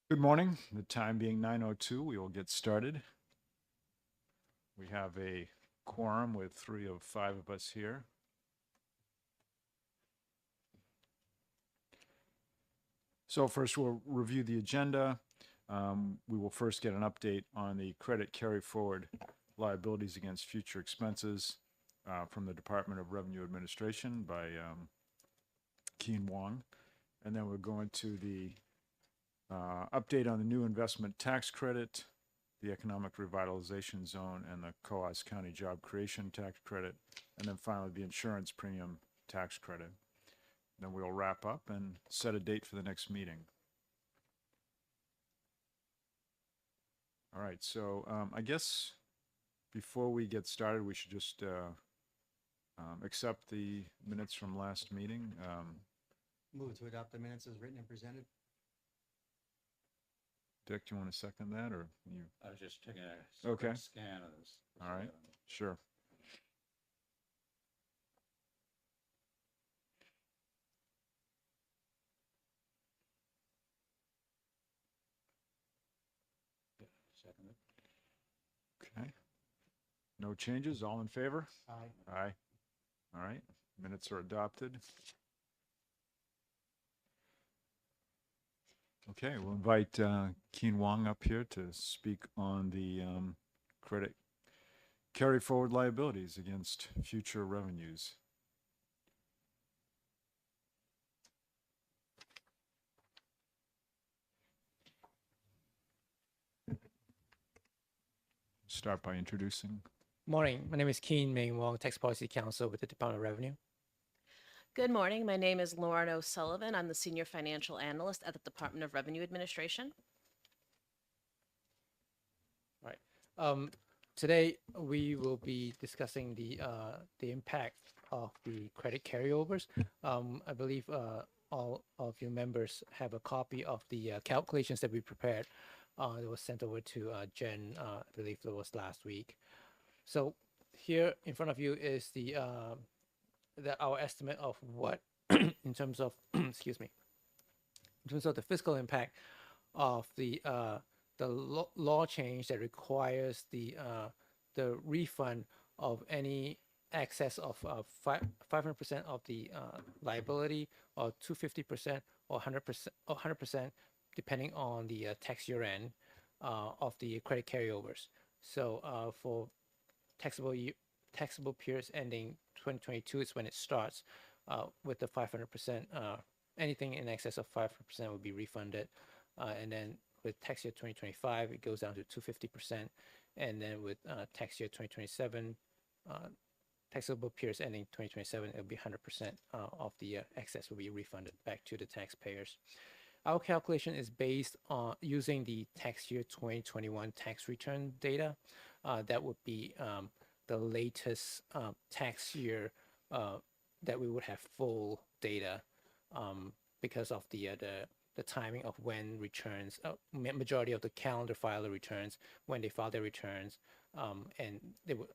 Good morning. The time being 9:02, we will get started. We have a quorum with 3 of 5 of us here. So first we'll review the agenda. We will first get an update on the credit carry forward liabilities against future expenses from the Department of Revenue Administration by Keen Wong. And then we'll go into the update on the new investment tax credit, the economic revitalization zone, and the Coas County job creation tax credit, and then finally the insurance premium tax credit. Then we'll wrap up and set a date for the next meeting. All right, so I guess before we get started, we should just accept the minutes from last meeting. Move to adopt the minutes as written and presented. Dick, do you want to second that, or you? I was just taking a Okay. scan of this. All right, sure. Second it. Okay. No changes, all in favor? Aye. Aye. All right, minutes are adopted. Okay, we'll invite Keen Wong up here to speak on the credit carry forward liabilities against future revenues. Start by introducing. Morning, my name is Keen Ming Wong, Tax Policy Counsel with the Department of Revenue. Good morning. My name is Lauren O'Sullivan. I'm the Senior Financial Analyst at the Department of Revenue Administration. All right. Today we will be discussing the impact of the credit carryovers. I believe all of your members have a copy of the calculations that we prepared. It was sent over to Jen, I believe it was last week. So here in front of you is our estimate of what in terms of excuse me, in terms of the fiscal impact of the law change that requires the refund of any excess of 500% of the liability, or 250%, or 100%, depending on the tax year end of the credit carryovers. So for taxable periods ending 2022 is when it starts with the 500%. Anything in excess of 500% will be refunded, and then with tax year 2025 it goes down to 250%, and then with tax year 2027, taxable periods ending 2027, it'll be 100% of the excess will be refunded back to the taxpayers. Our calculation is based on using the tax year 2021 tax return data. That would be the latest tax year that we would have full data because of the timing of when returns, majority of the calendar filer returns, when they file their returns, and they would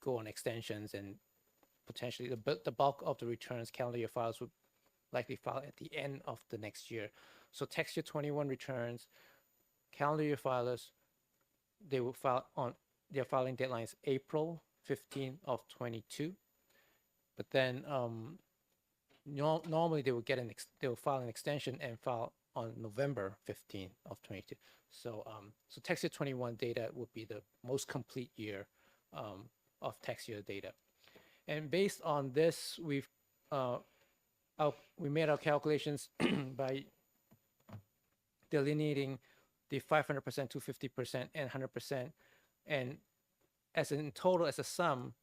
go on extensions, and potentially the bulk of the returns, calendar year files, would likely file at the end of the next year. So tax year 21 returns, calendar year filers, they will file on their filing deadlines April 15 of 22, but then normally they will get they will file an extension and file on November 15 of 22. So so tax year 21 data would be the most complete year of tax year data, and based on this, we made our calculations by delineating the 500%, 250%, and 100%, and as in total, as a sum,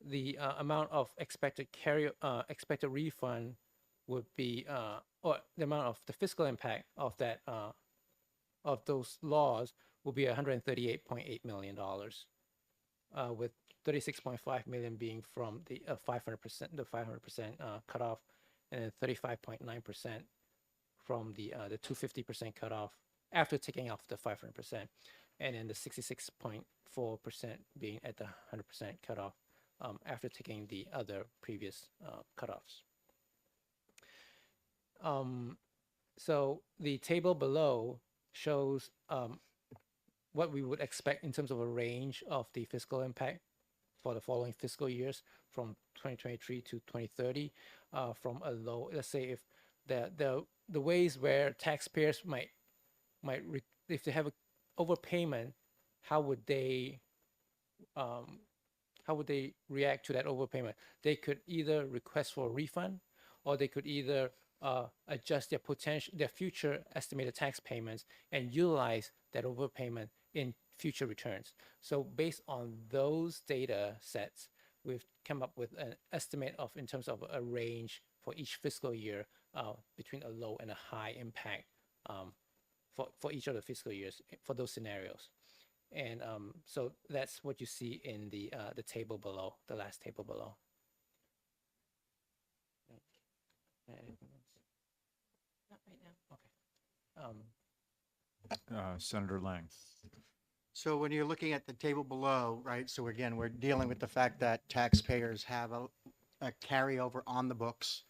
the amount of expected refund would be, or the amount of the fiscal impact of that of those laws will be $138.8 million, with 36.5 million being from the 500%, the 500% cutoff, and then 35.9% from the 250% cutoff after taking off the 500%, and then the 66.4% being at the 100% cutoff after taking the other previous cutoffs. So the table below shows what we would expect in terms of a range of the fiscal impact for the following fiscal years from 2023 to 2030, from a low, let's say if the ways where taxpayers if they have a overpayment, how would they um, how would they react to that overpayment? They could either request for a refund, or they could either adjust their future estimated tax payments and utilize that overpayment in future returns. So based on those data sets, we've come up with an estimate of in terms of a range for each fiscal year between a low and a high impact for each of the fiscal years for those scenarios. And so that's what you see in the table below, the last table below. Anything else? Not right now. Senator Lang. So when you're looking at the table below, right, so again, we're dealing with the fact that taxpayers have a carryover on the books.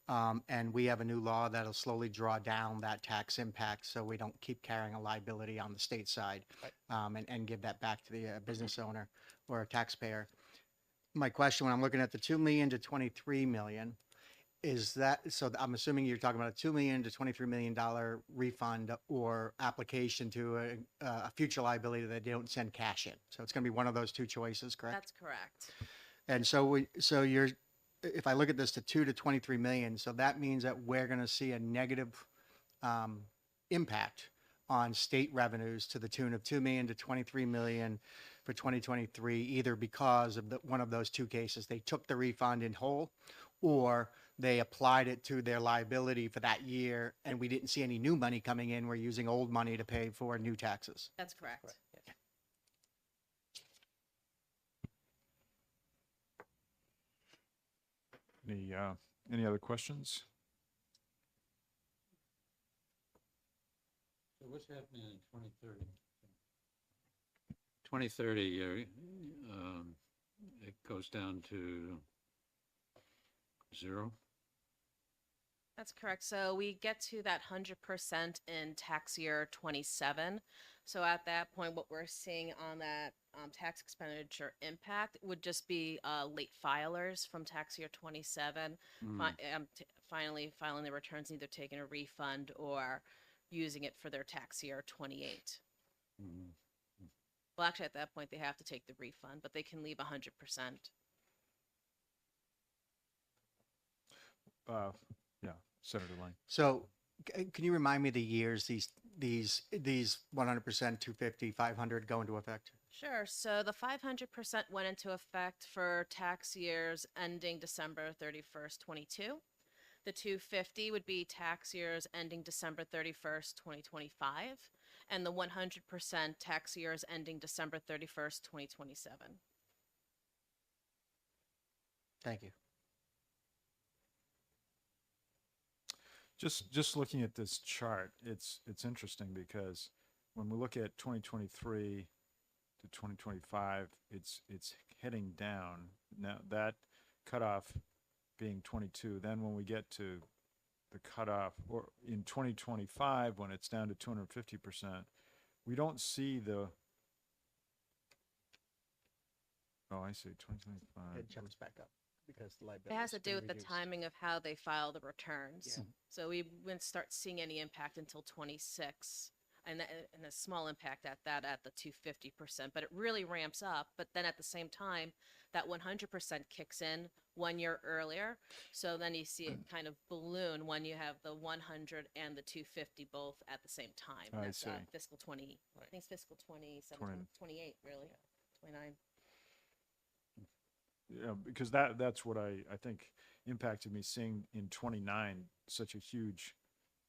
And we have a new law that'll slowly draw down that tax impact so we don't keep carrying a liability on the state side, and give that back to the business owner or a taxpayer. My question, when I'm looking at the 2 million to 23 million, is that, so I'm assuming you're talking about a $2 million to $23 million refund or application to a future liability that they don't send cash in. So it's going to be one of those two choices, correct? That's correct. And so you're, if I look at this to 2 to 23 million, so that means that we're going to see a negative impact on state revenues to the tune of 2 million to 23 million for 2023, either because of one of those two cases. They took the refund in whole, or they applied it to their liability for that year, and we didn't see any new money coming in. We're using old money to pay for new taxes. That's correct. Yes. Any other questions? So what's happening in 2030? 2030, it goes down to 0? That's correct. So we get to that 100% in tax year 27. So at that point, what we're seeing on that tax expenditure impact would just be late filers from tax year 27, finally filing their returns, either taking a refund or using it for their tax year 28. Mhm. Well, actually, at that point, they have to take the refund, but they can leave 100%. Yeah, Senator Lang. So can you remind me the years these 100%, 250, 500 go into effect? Sure. So the 500% went into effect for tax years ending December 31st, 22. The 250 would be tax years ending December 31st, 2025. And the 100% tax years ending December 31st, 2027. Thank you. Just looking at this chart, it's interesting because when we look at 2023 to 2025, it's heading down. Now that cutoff being 22, then when we get to the cutoff, or in 2025 when it's down to 250%, we don't see the. Oh, I see. 2025. It jumps back up because the It liability has to do with the timing of how they file the returns. Yeah. So we wouldn't start seeing any impact until 26, and a small impact at that at the 250%. But it really ramps up. But then at the same time, that 100% kicks in 1 year earlier. So then you see it kind of balloon when you have the 100 and the 250 both at the same time. I That's see. fiscal 20. I think it's fiscal 27, 20. 28, really. 29. Yeah, because that's what I think impacted me, seeing in 29 such a huge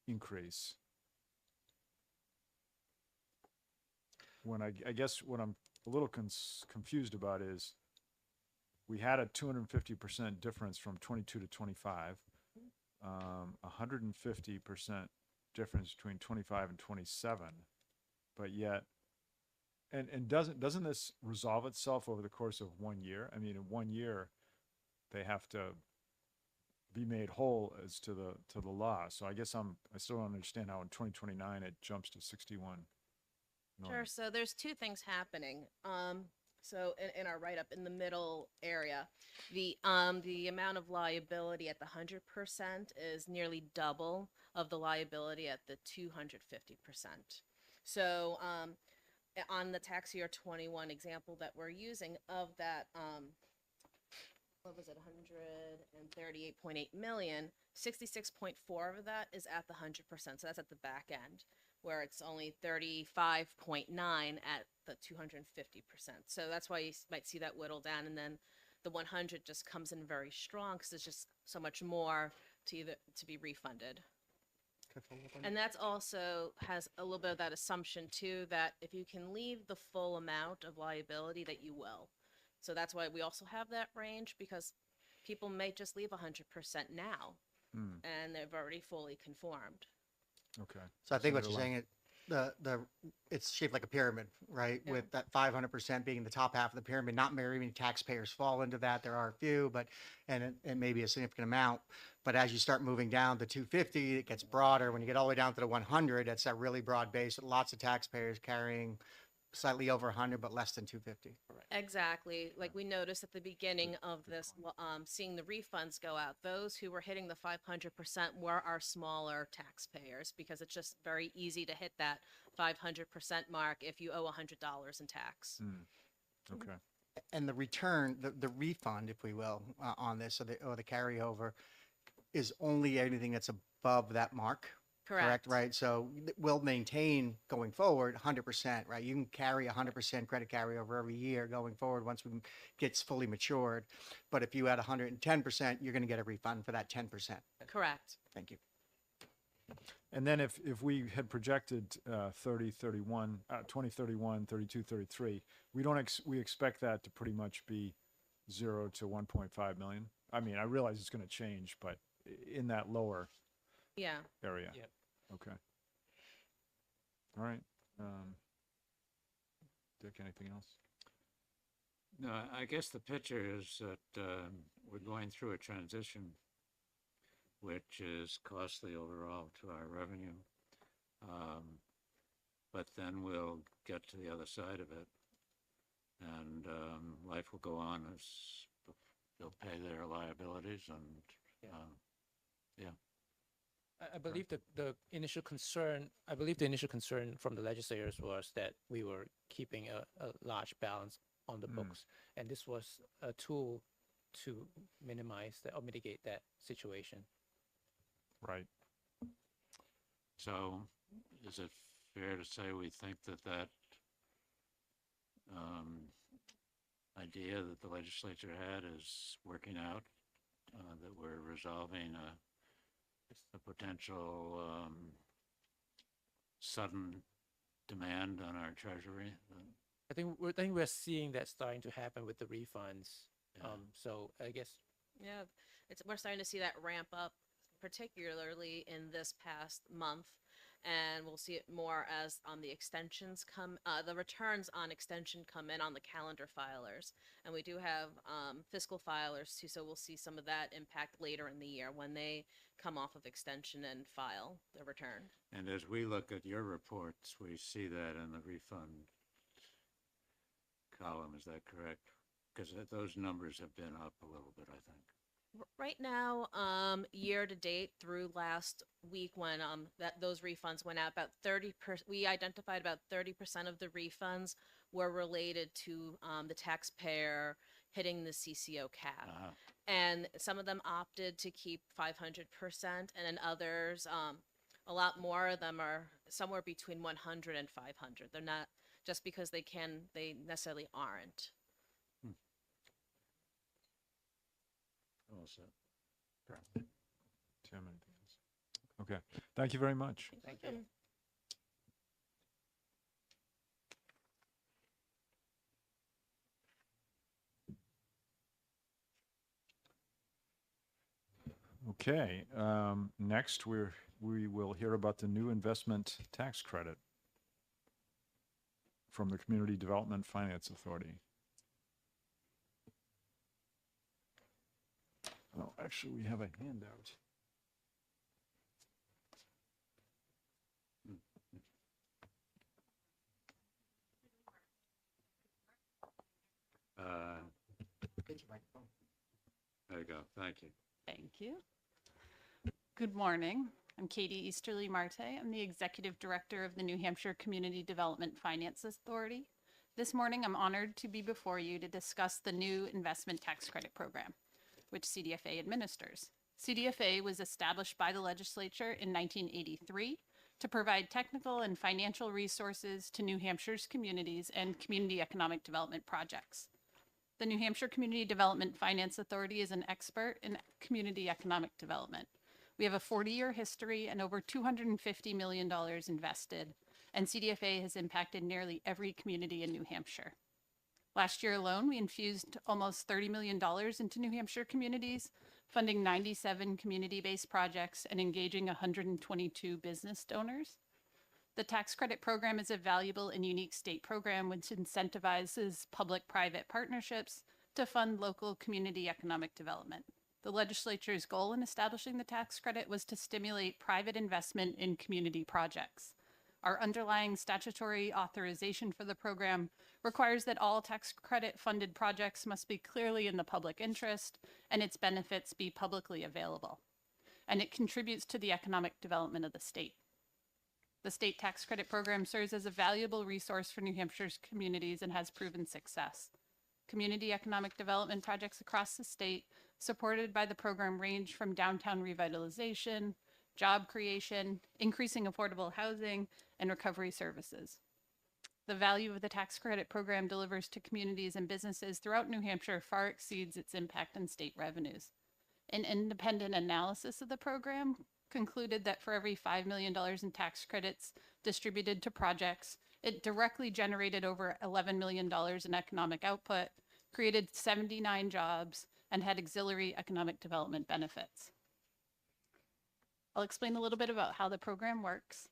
increase. When I guess what I'm a little confused about is we had a 250% difference from 22 to 25, 150% difference between 25 and 27, but yet. And doesn't this resolve itself over the course of 1 year? I mean, in 1 year, they have to be made whole as to the law. So I guess I still don't understand how in 2029 it jumps to 61 Sure. million. So there's two things happening. So in our write up in the middle area, the amount of liability at the 100% is nearly double of the liability at the 250%. So on the tax year 21 example that we're using of that, what was it, 138.8 million, 66.4 of that is at the 100%. So that's at the back end, where it's only 35.9 at the 250%. So that's why you might see that whittle down, and then the 100 just comes in very strong because it's just so much more to be refunded. And that's also has a little bit of that assumption too, that if you can leave the full amount of liability, that you will. So that's why we also have that range, because people may just leave 100% now Hmm, and they've already fully conformed. okay. So I think what they're you're like- saying, it's shaped like a pyramid, right? Yeah. With that 500% being the top half of the pyramid. Not very many taxpayers fall into that. There are a few, but and it may be a significant amount. But as you start moving down to 250, it gets broader. When you get all the way down to the 100, it's that really broad base. Lots of taxpayers carrying slightly over 100, but less than 250. Exactly. Like we noticed at the beginning of this, seeing the refunds go out, those who were hitting the 500% were our smaller taxpayers, because it's just very easy to hit that 500% mark if you owe $100 in tax. Hmm, okay. And the return, the refund, if we will, on this, or the carryover, is only anything that's above that mark. Correct, right? So we'll maintain going forward 100%, right? You can carry 100% credit carryover every year going forward once we gets fully matured. But if you had 110%, you're going to get a refund for that 10%. Correct. Thank you. And then if we had projected 2031, 32, 33, we expect that to pretty much be 0 to 1.5 million. I mean, I realize it's going to change, but in that lower Yeah. area. Yep. Okay. All right. Dick, anything else? No, I guess the picture is that we're going through a transition, which is costly overall to our revenue. But then we'll get to the other side of it, and life will go on as they'll pay their liabilities, and Yeah. I believe the initial concern, from the legislators was that we were keeping a large balance on the books, and this was a tool to minimize that or mitigate that situation. Right. so is it fair to say we think that idea that the legislature had is working out, that we're resolving a potential sudden demand on our treasury? I think we're seeing that starting to happen with the refunds. Yeah. So I guess Yeah. We're starting to see that ramp up, particularly in this past month. And we'll see it more as the extensions the returns on extension come in on the calendar filers. And we do have fiscal filers too, so we'll see some of that impact later in the year when they come off of extension and file their return. And as we look at your reports, we see that in the refund column, is that correct? Because those numbers have been up a little bit, I think. Right now, year to date through last week, when those refunds went out, about 30%, we identified about 30% of the refunds were related to the taxpayer hitting the CCO cap. Uh-huh. And some of them opted to keep 500%, and then others, a lot more of them are somewhere between 100 and 500. They're not just because they necessarily aren't. All set. Tim, anything else? Okay. Thank you very much. thank you. Okay. Next, we will hear about the new investment tax credit from the Community Development Finance Authority. Oh, actually, we have a handout. Uh, There you go. Thank you. Thank you. Good morning. I'm Katie Easterly Marte. I'm the Executive Director of the New Hampshire Community Development Finance Authority. This morning, I'm honored to be before you to discuss the new Investment Tax Credit Program, which CDFA administers. CDFA was established by the legislature in 1983 to provide technical and financial resources to New Hampshire's communities and community economic development projects. The New Hampshire Community Development Finance Authority is an expert in community economic development. We have a 40-year history and over $250 million invested, and CDFA has impacted nearly every community in New Hampshire. Last year alone, we infused almost $30 million into New Hampshire communities, funding 97 community-based projects and engaging 122 business donors. The tax credit program is a valuable and unique state program which incentivizes public-private partnerships to fund local community economic development. The legislature's goal in establishing the tax credit was to stimulate private investment in community projects. Our underlying statutory authorization for the program requires that all tax credit funded projects must be clearly in the public interest and its benefits be publicly available. And it contributes to the economic development of the state. The state tax credit program serves as a valuable resource for New Hampshire's communities and has proven success. Community economic development projects across the state supported by the program range from downtown revitalization, job creation, increasing affordable housing, and recovery services. The value of the tax credit program delivers to communities and businesses throughout New Hampshire far exceeds its impact on state revenues. An independent analysis of the program concluded that for every $5 million in tax credits distributed to projects, it directly generated over $11 million in economic output, created 79 jobs, and had auxiliary economic development benefits. I'll explain a little bit about how the program works.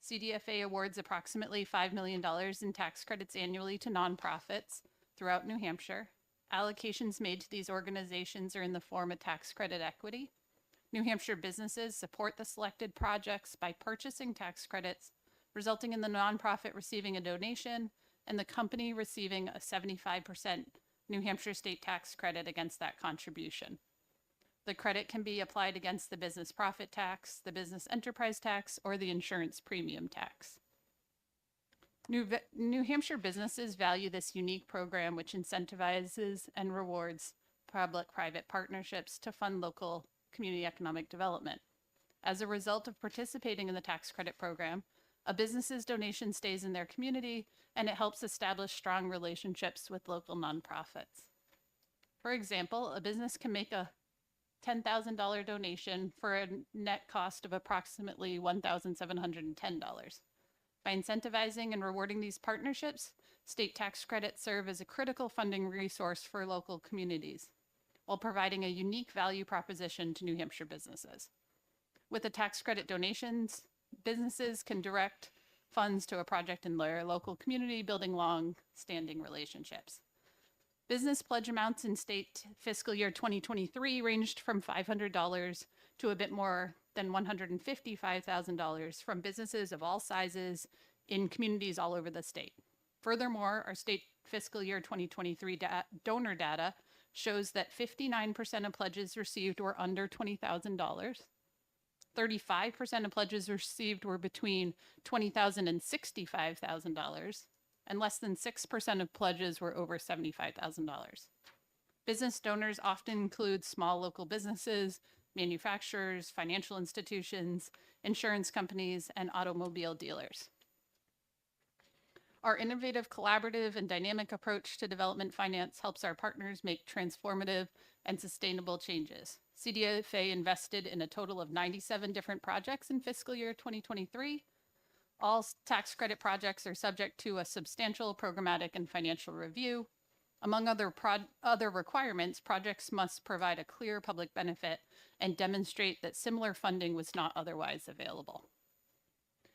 CDFA awards approximately $5 million in tax credits annually to nonprofits throughout New Hampshire. Allocations made to these organizations are in the form of tax credit equity. New Hampshire businesses support the selected projects by purchasing tax credits, resulting in the nonprofit receiving a donation and the company receiving a 75% New Hampshire state tax credit against that contribution. The credit can be applied against the business profit tax, the business enterprise tax, or the insurance premium tax. New Hampshire businesses value this unique program, which incentivizes and rewards public-private partnerships to fund local community economic development. As a result of participating in the tax credit program, a business's donation stays in their community and it helps establish strong relationships with local nonprofits. For example, a business can make a $10,000 donation for a net cost of approximately $1,710. By incentivizing and rewarding these partnerships, state tax credits serve as a critical funding resource for local communities, while providing a unique value proposition to New Hampshire businesses. With the tax credit donations, businesses can direct funds to a project in their local community, building long-standing relationships. Business pledge amounts in state fiscal year 2023 ranged from $500 to a bit more than $155,000 from businesses of all sizes in communities all over the state. Furthermore, our state fiscal year 2023 donor data shows that 59% of pledges received were under $20,000. 35% of pledges received were between $20,000 and $65,000, and less than 6% of pledges were over $75,000. Business donors often include small local businesses, manufacturers, financial institutions, insurance companies, and automobile dealers. Our innovative, collaborative, and dynamic approach to development finance helps our partners make transformative and sustainable changes. CDFA invested in a total of 97 different projects in fiscal year 2023. All tax credit projects are subject to a substantial programmatic and financial review. Among other requirements, projects must provide a clear public benefit and demonstrate that similar funding was not otherwise available.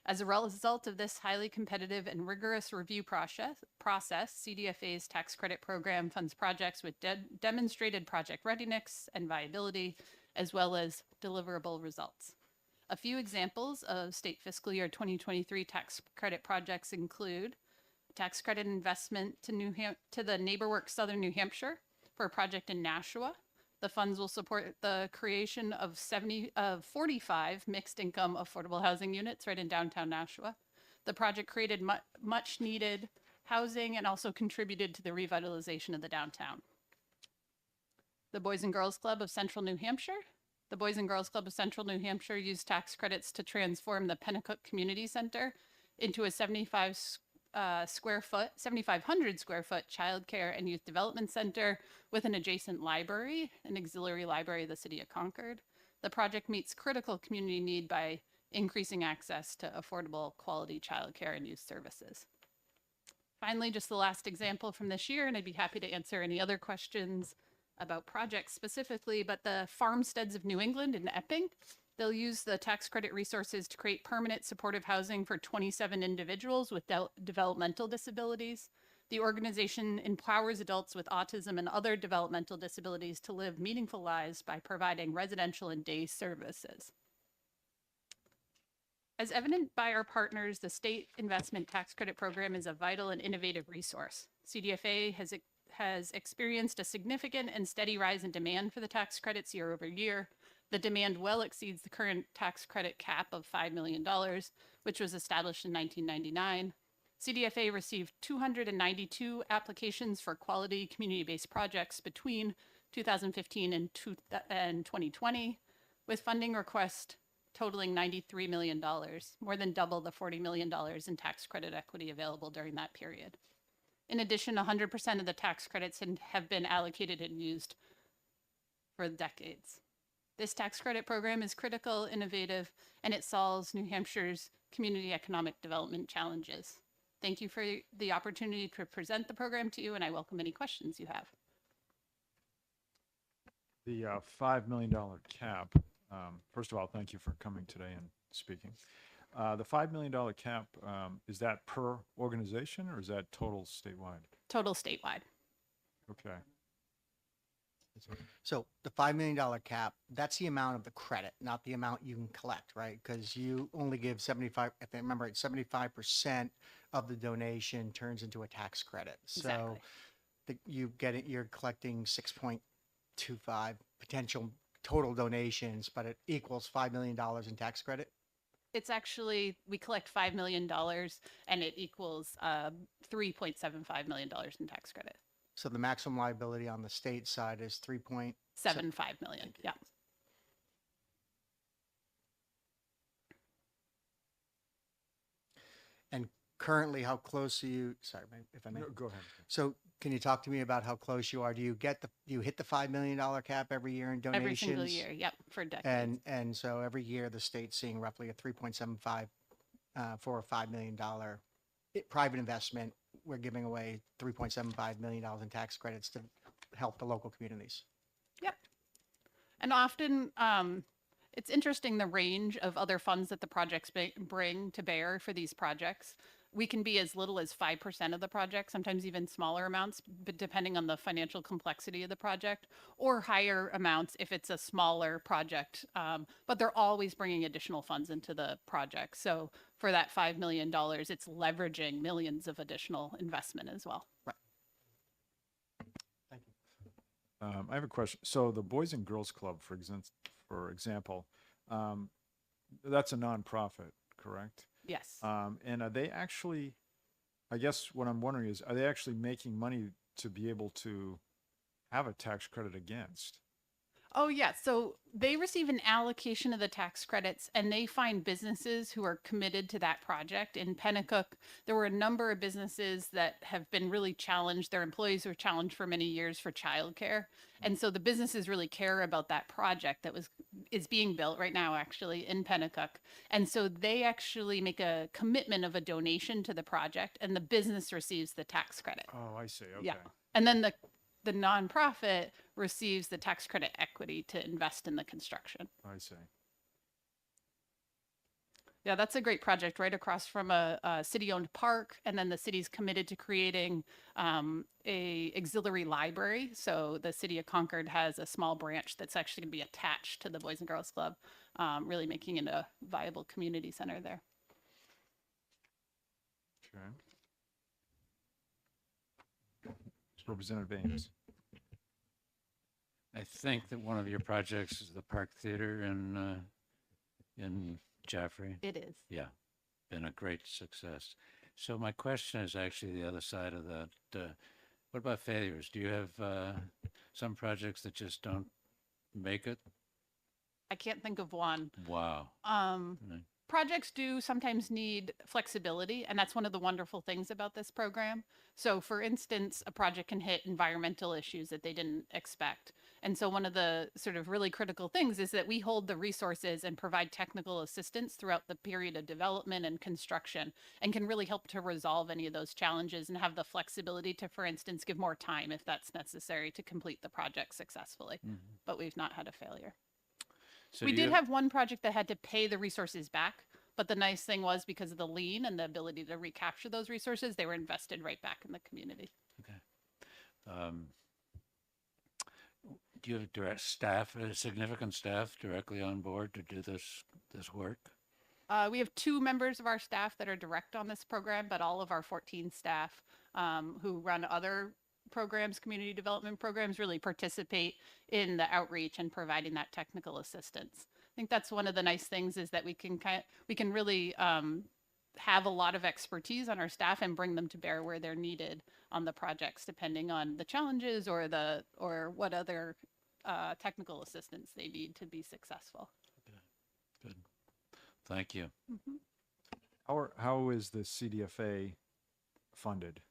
As a result of this highly competitive and rigorous review process, CDFA's tax credit program funds projects with demonstrated project readiness and viability, as well as deliverable results. A few examples of state fiscal year 2023 tax credit projects include tax credit investment to the NeighborWorks Southern New Hampshire for a project in Nashua. The funds will support the creation of 45 mixed income affordable housing units right in downtown Nashua. The project created much needed housing and also contributed to the revitalization of the downtown. The Boys and Girls Club of Central New Hampshire. The Boys and Girls Club of Central New Hampshire used tax credits to transform the Pennacook Community Center into a 7,500 square foot childcare and youth development center with an adjacent library, an auxiliary library of the city of Concord. The project meets critical community need by increasing access to affordable quality childcare and youth services. Finally, just the last example from this year, and I'd be happy to answer any other questions about projects specifically, but the Farmsteads of New England in Epping. They'll use the tax credit resources to create permanent supportive housing for 27 individuals with developmental disabilities. The organization empowers adults with autism and other developmental disabilities to live meaningful lives by providing residential and day services. As evident by our partners, the state investment tax credit program is a vital and innovative resource. CDFA has experienced a significant and steady rise in demand for the tax credits year over year. The demand well exceeds the current tax credit cap of $5 million, which was established in 1999. CDFA received 292 applications for quality community-based projects between 2015 and 2020, with funding requests totaling $93 million, more than double the $40 million in tax credit equity available during that period. In addition, 100% of the tax credits have been allocated and used for decades. This tax credit program is critical, innovative, and it solves New Hampshire's community economic development challenges. Thank you for the opportunity to present the program to you, and I welcome any questions you have. The $5 million cap, first of all, thank you for coming today and speaking. The $5 million cap, is that per organization or is that total statewide? Total statewide. Okay. So the $5 million cap, that's the amount of the credit, not the amount you can collect, right? Because you only give 75, if I remember it, 75% of the donation turns into a tax credit. So Exactly. you're collecting 6.25 potential total donations, but it equals $5 million in tax credit. It's actually, we collect $5 million and it equals $3.75 million in tax credit. So the maximum liability on the state side is 3.75 $7.5 million. Yeah. And currently, how close are you? Sorry, if I may. No, go ahead. So, can you talk to me about how close you are? Do you hit the $5 million cap every year in donations? Every single year. Yep. For decades. And so every year the state's seeing roughly a 3.75 for a $5 million private investment. We're giving away $3.75 million in tax credits to help the local communities. Yep. And often it's interesting the range of other funds that the projects bring to bear for these projects. We can be as little as 5% of the project, sometimes even smaller amounts, but depending on the financial complexity of the project, or higher amounts if it's a smaller project. But they're always bringing additional funds into the project. So for that $5 million, it's leveraging millions of additional investment as well. Right. Thank you. I have a question. So the Boys and Girls Club, for example, that's a nonprofit, correct? Yes. And are they actually, I guess what I'm wondering is, are they actually making money to be able to have a tax credit against? Oh, yeah. So they receive an allocation of the tax credits and they find businesses who are committed to that project. In Pennacook, there were a number of businesses that have been really challenged. Their employees were challenged for many years for childcare. And so the businesses really care about that project that is being built right now, actually, in Pennacook. And so they actually make a commitment of a donation to the project and the business receives the tax credit. Oh, I see. Okay. Yeah. And then the nonprofit receives the tax credit equity to invest in the construction. I see. Yeah, that's a great project right across from a city-owned park, and then the city's committed to creating a auxiliary library. So the city of Concord has a small branch that's actually going to be attached to the Boys and Girls Club, really making it a viable community center there. Okay. Representative Ames. I think that one of your projects is the Park Theater in Jaffrey. It is. Yeah, been a great success. So my question is actually the other side of that. What about failures? Do you have some projects that just don't make it? I can't think of one. Wow. Right. Projects do sometimes need flexibility, and that's one of the wonderful things about this program. So, for instance, a project can hit environmental issues that they didn't expect. And so, one of the sort of really critical things is that we hold the resources and provide technical assistance throughout the period of development and construction, and can really help to resolve any of those challenges and have the flexibility to, for instance, give more time if that's necessary to complete the project successfully. But we've not had a failure. So We do you did have one project that had to pay the resources back, but the nice thing was because of the lien and the ability to recapture those resources, they were invested right back in the community. Um, do you have direct staff, significant staff directly on board to do this work? We have 2 members of our staff that are direct on this program, but all of our 14 staff who run other programs, community development programs, really participate in the outreach and providing that technical assistance. I think that's one of the nice things is that we can really have a lot of expertise on our staff and bring them to bear where they're needed on the projects, depending on the challenges or what other technical assistance they need to be successful. Good. Thank you. How is the CDFA funded?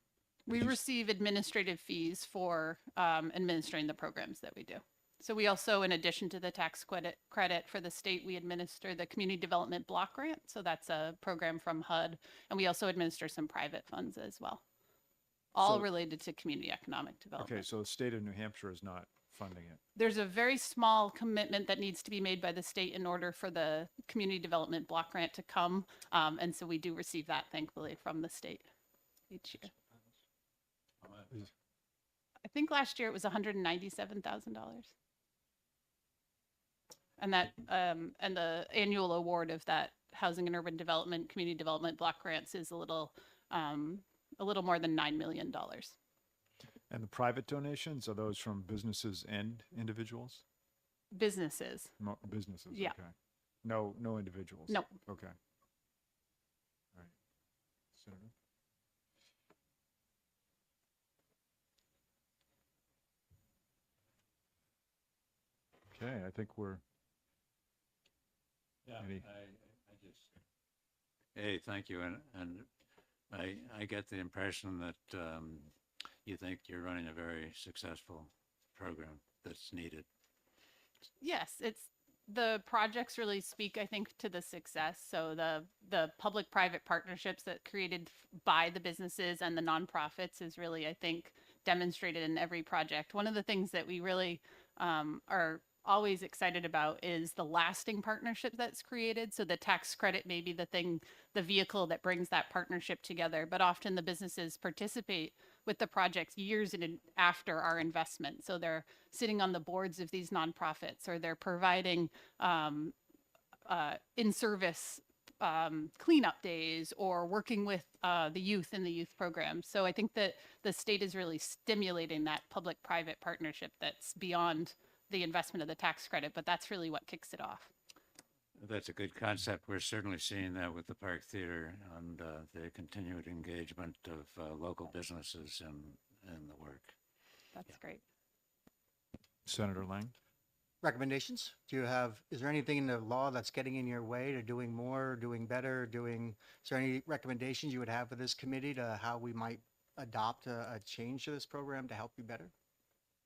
We receive administrative fees for administering the programs that we do. So we also, in addition to the tax credit for the state, we administer the Community Development Block Grant. So that's a program from HUD. And we also administer some private funds as well, all So- related to community economic development. Okay, so the state of New Hampshire is not funding it. There's a very small commitment that needs to be made by the state in order for the Community Development Block Grant to come. And so we do receive that, thankfully, from the state each year. I think last year it was $197,000. And that and the annual award of that Housing and Urban Development Community Development Block Grants is a little more than $9 million. And the private donations, are those from businesses and individuals? Businesses. Businesses, Yeah. okay. No individuals? No. Okay. All right. Senator? Okay, I think we're, Yeah, Any- I just. Hey, thank you, and I get the impression that you think you're running a very successful program that's needed. Yes, it's the projects really speak, I think, to the success. So the public-private partnerships that created by the businesses and the nonprofits is really, I think, demonstrated in every project. One of the things that we really are always excited about is the lasting partnership that's created. So the tax credit may be the vehicle that brings that partnership together, but often the businesses participate with the projects years after our investment. So they're sitting on the boards of these nonprofits, or they're providing in-service cleanup days, or working with the youth in the youth programs. So I think that the state is really stimulating that public-private partnership that's beyond the investment of the tax credit, but that's really what kicks it off. That's a good concept. We're certainly seeing that with the Park Theater and the continued engagement of local businesses in the work. That's great. Senator Lang? Recommendations? Is there anything in the law that's getting in your way to doing more, doing better, is there any recommendations you would have for this committee to how we might adopt a change to this program to help you better?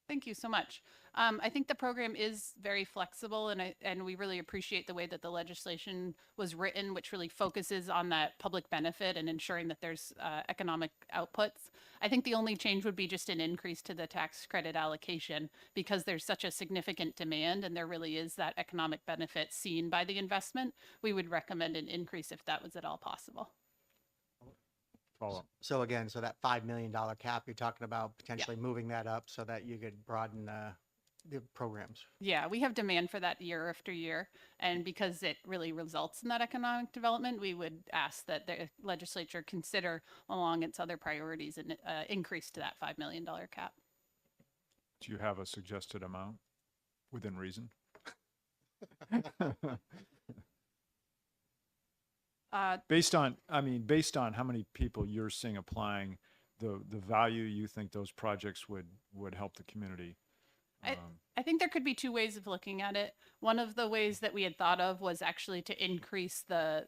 Thank you so much. I think the program is very flexible, and we really appreciate the way that the legislation was written, which really focuses on that public benefit and ensuring that there's economic outputs. I think the only change would be just an increase to the tax credit allocation because there's such a significant demand and there really is that economic benefit seen by the investment. We would recommend an increase if that was at all possible. Follow up. So again, so that $5 million cap, you're talking about potentially moving that up so that you could broaden the programs. Yeah, we have demand for that year after year. And because it really results in that economic development, we would ask that the legislature consider along its other priorities an increase to that $5 million cap. Do you have a suggested amount within reason? Based on how many people you're seeing applying, the value you think those projects would help the community. I think there could be two ways of looking at it. One of the ways that we had thought of was actually to increase the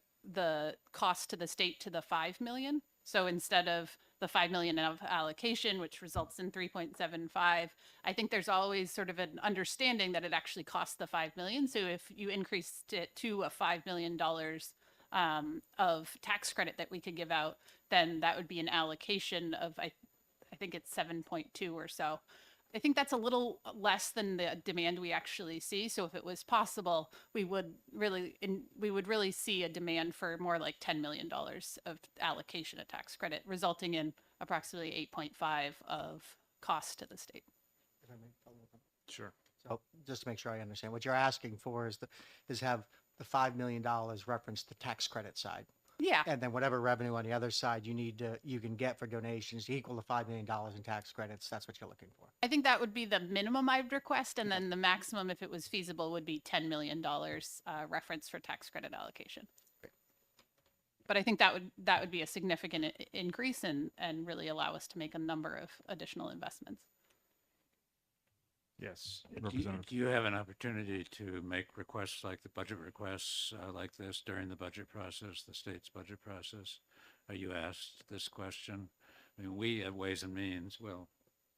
cost to the state to the 5 million. So instead of the 5 million of allocation, which results in 3.75, I think there's always sort of an understanding that it actually costs the 5 million. So if you increased it to a $5 million of tax credit that we could give out, then that would be an allocation of I think it's 7.2 or so. I think that's a little less than the demand we actually see. So if it was possible, we would really see a demand for more like $10 million of allocation of tax credit, resulting in approximately 8.5 of cost to the state. If I may follow up. Sure. So just to make sure I understand, what you're asking for is have the $5 million reference the tax credit side. Yeah. And then whatever revenue on the other side you can get for donations equal to $5 million in tax credits. That's what you're looking for. I think that would be the minimum I'd request. And then the maximum, if it was feasible, would be $10 million reference for tax credit allocation. Great. But I think that would be a significant increase and really allow us to make a number of additional investments. Yes, Do you have an opportunity to make requests like the budget requests like this during the budget process, the state's budget process? Are you asked this question? I mean, we at Ways and Means, well,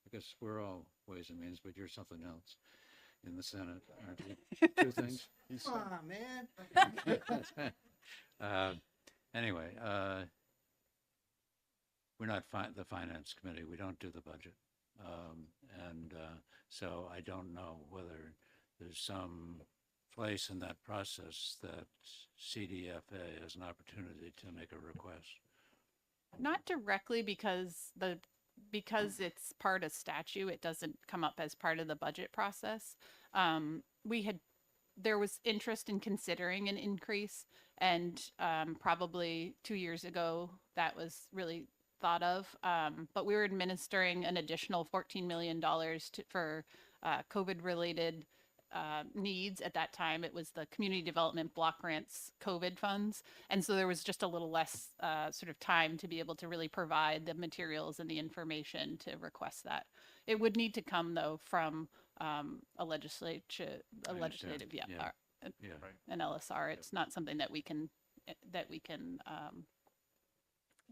I guess we're all Ways and Means, but you're something else in the Senate, aren't you? Two things. Come on, man. Anyway, we're not the Finance Committee. We don't do the budget. So I don't know whether there's some place in that process that CDFA has an opportunity to make a request. Not directly because it's part of statute, it doesn't come up as part of the budget process. There was interest in considering an increase, and probably 2 years ago that was really thought of, but we were administering an additional $14 million for COVID-related needs. At that time, it was the Community Development Block Grants COVID funds. And so there was just a little less sort of time to be able to really provide the materials and the information to request that. It would need to come, though, from a legislative, Yeah. an LSR. It's not something that we can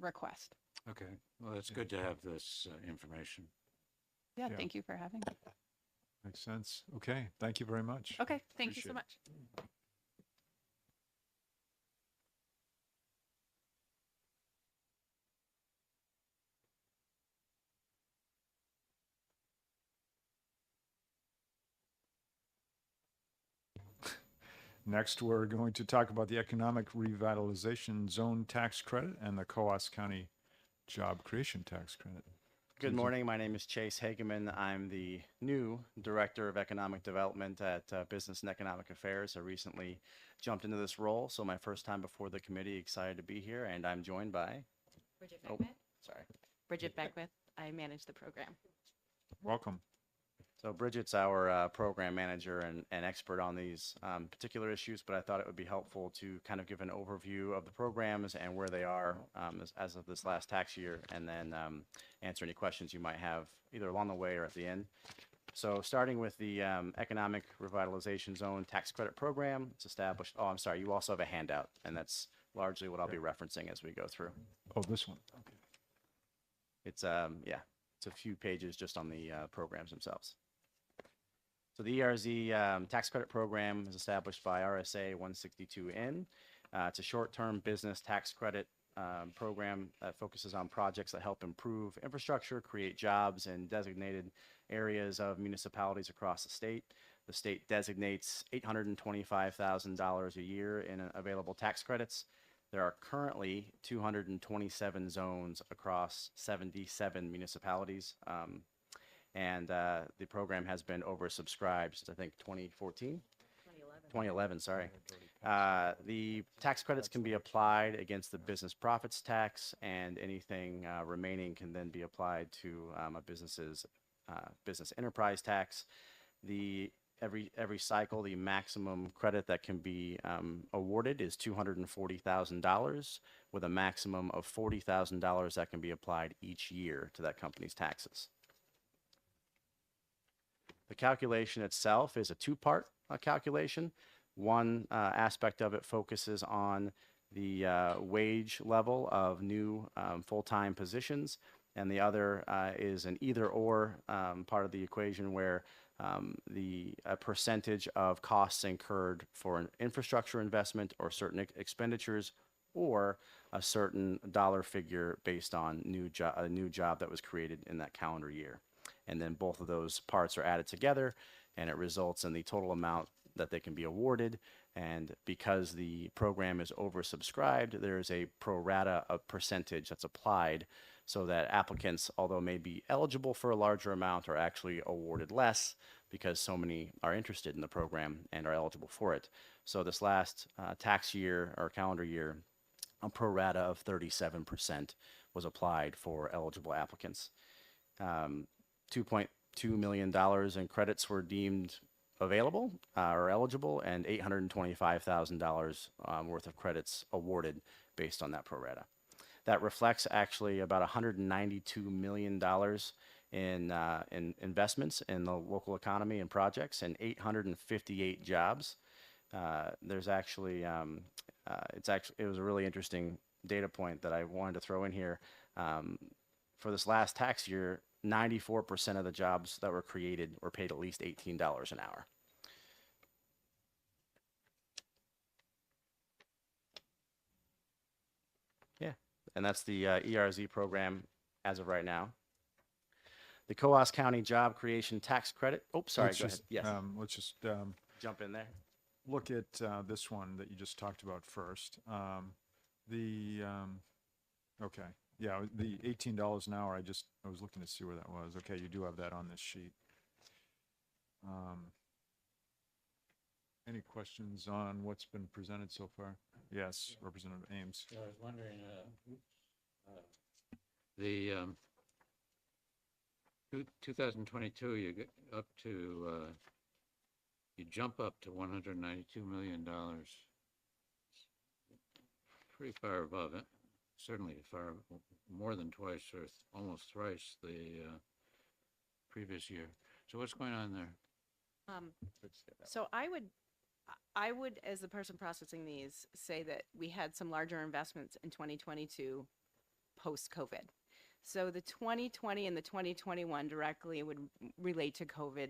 request. Okay. Well, it's good to have this information. Yeah, Yeah. thank you for having me. Makes sense. Okay, thank you very much. Okay, thank you so Appreciate much. Next, we're going to talk about the Economic Revitalization Zone Tax Credit and the Coas County Job Creation Tax Credit. Good morning. My name is Chase Hageman. I'm the new Director of Economic Development at Business and Economic Affairs. I recently jumped into this role, so my first time before the committee. Excited to be here, and I'm joined by, Bridget oh, Beckwith. sorry. Bridget Beckwith. I manage the program. Welcome. So Bridget's our program manager and expert on these particular issues, but I thought it would be helpful to kind of give an overview of the programs and where they are as of this last tax year, and then answer any questions you might have either along the way or at the end. So starting with the Economic Revitalization Zone Tax Credit Program, it's established. Oh, I'm sorry. You also have a handout, and that's largely what I'll be referencing as we go through. Oh, this one. Okay. It's it's a few pages just on the programs themselves. So the ERZ tax credit program is established by RSA 162N. It's a short-term business tax credit program that focuses on projects that help improve infrastructure, create jobs in designated areas of municipalities across the state. The state designates $825,000 a year in available tax credits. There are currently 227 zones across 77 municipalities. The program has been oversubscribed since I think 2014. 2011, sorry. The tax credits can be applied against the business profits tax, and anything remaining can then be applied to a business's business enterprise tax. Every cycle, the maximum credit that can be awarded is $240,000, with a maximum of $40,000 that can be applied each year to that company's taxes. The calculation itself is a two-part calculation. One aspect of it focuses on the wage level of new full-time positions, and the other is an either-or part of the equation where the percentage of costs incurred for an infrastructure investment or certain expenditures, or a certain dollar figure based on a new job that was created in that calendar year. And then both of those parts are added together, and it results in the total amount that they can be awarded. And because the program is oversubscribed, there's a pro rata percentage that's applied so that applicants, although may be eligible for a larger amount, are actually awarded less because so many are interested in the program and are eligible for it. So this last tax year or calendar year, a pro rata of 37% was applied for eligible applicants. $2.2 million in credits were deemed available or eligible, and $825,000 worth of credits awarded based on that pro rata. That reflects actually about $192 million in investments in the local economy and projects, and 858 jobs. There's actually, it was a really interesting data point that I wanted to throw in here. For this last tax year, 94% of the jobs that were created were paid at least $18 an hour. Yeah, and that's the ERZ program as of right now. The Coos County Job Creation Tax Credit. Oh, sorry, Let's go just, ahead. Yes, let's just jump in there. look at this one that you just talked about first. Okay, yeah, the $18 an hour, I was looking to see where that was. Okay, you do have that on this sheet. Any questions on what's been presented so far? Yes, Representative Ames. So I was wondering, the 2022, you get up to, you jump up to $192 million. Pretty far above it, certainly far more than twice or almost thrice the previous year. So what's going on there? So I would, as the person processing these, say that we had some larger investments in 2022 post-COVID. So the 2020 and the 2021 directly would relate to COVID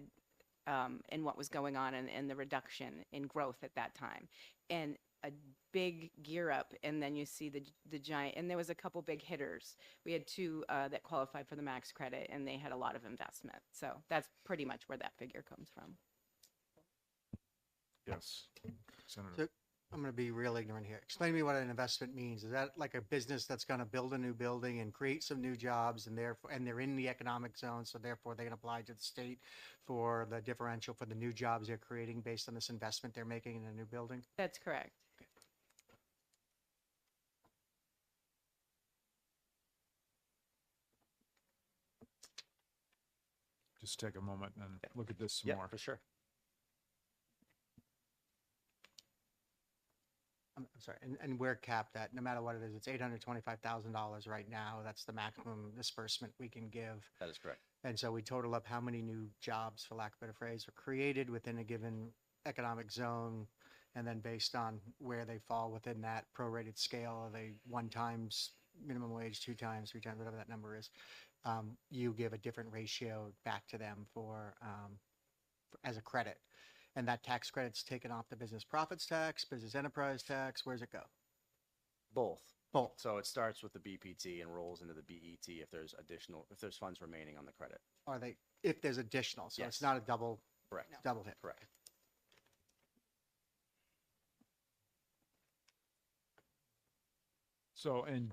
and what was going on and the reduction in growth at that time. And a big gear up, and then you see the giant, and there was a couple big hitters. We had two that qualified for the max credit, and they had a lot of investment. So that's pretty much where that figure comes from. Yes, Senator. So I'm going to be real ignorant here. Explain to me what an investment means. Is that like a business that's going to build a new building and create some new jobs, and therefore, and they're in the economic zone, so therefore they can apply to the state for the differential for the new jobs they're creating based on this investment they're making in a new building? That's correct. Just take a moment and look at this some Yeah, more. for sure. I'm sorry, and we're capped at, no matter what it is, it's $825,000 right now. That's the maximum disbursement we can give. That is correct. And so we total up how many new jobs, for lack of a better phrase, are created within a given economic zone. And then based on where they fall within that prorated scale, are they 1 times minimum wage, 2 times, 3 times, whatever that number is, you give a different ratio back to them for as a credit. And that tax credit's taken off the business profits tax, business enterprise tax. Where's it go? Both. Both. So it starts with the BPT and rolls into the BET if there's funds remaining on the credit. Are they, if there's additional, so it's Yes. not a double Correct. hit. Correct. So, and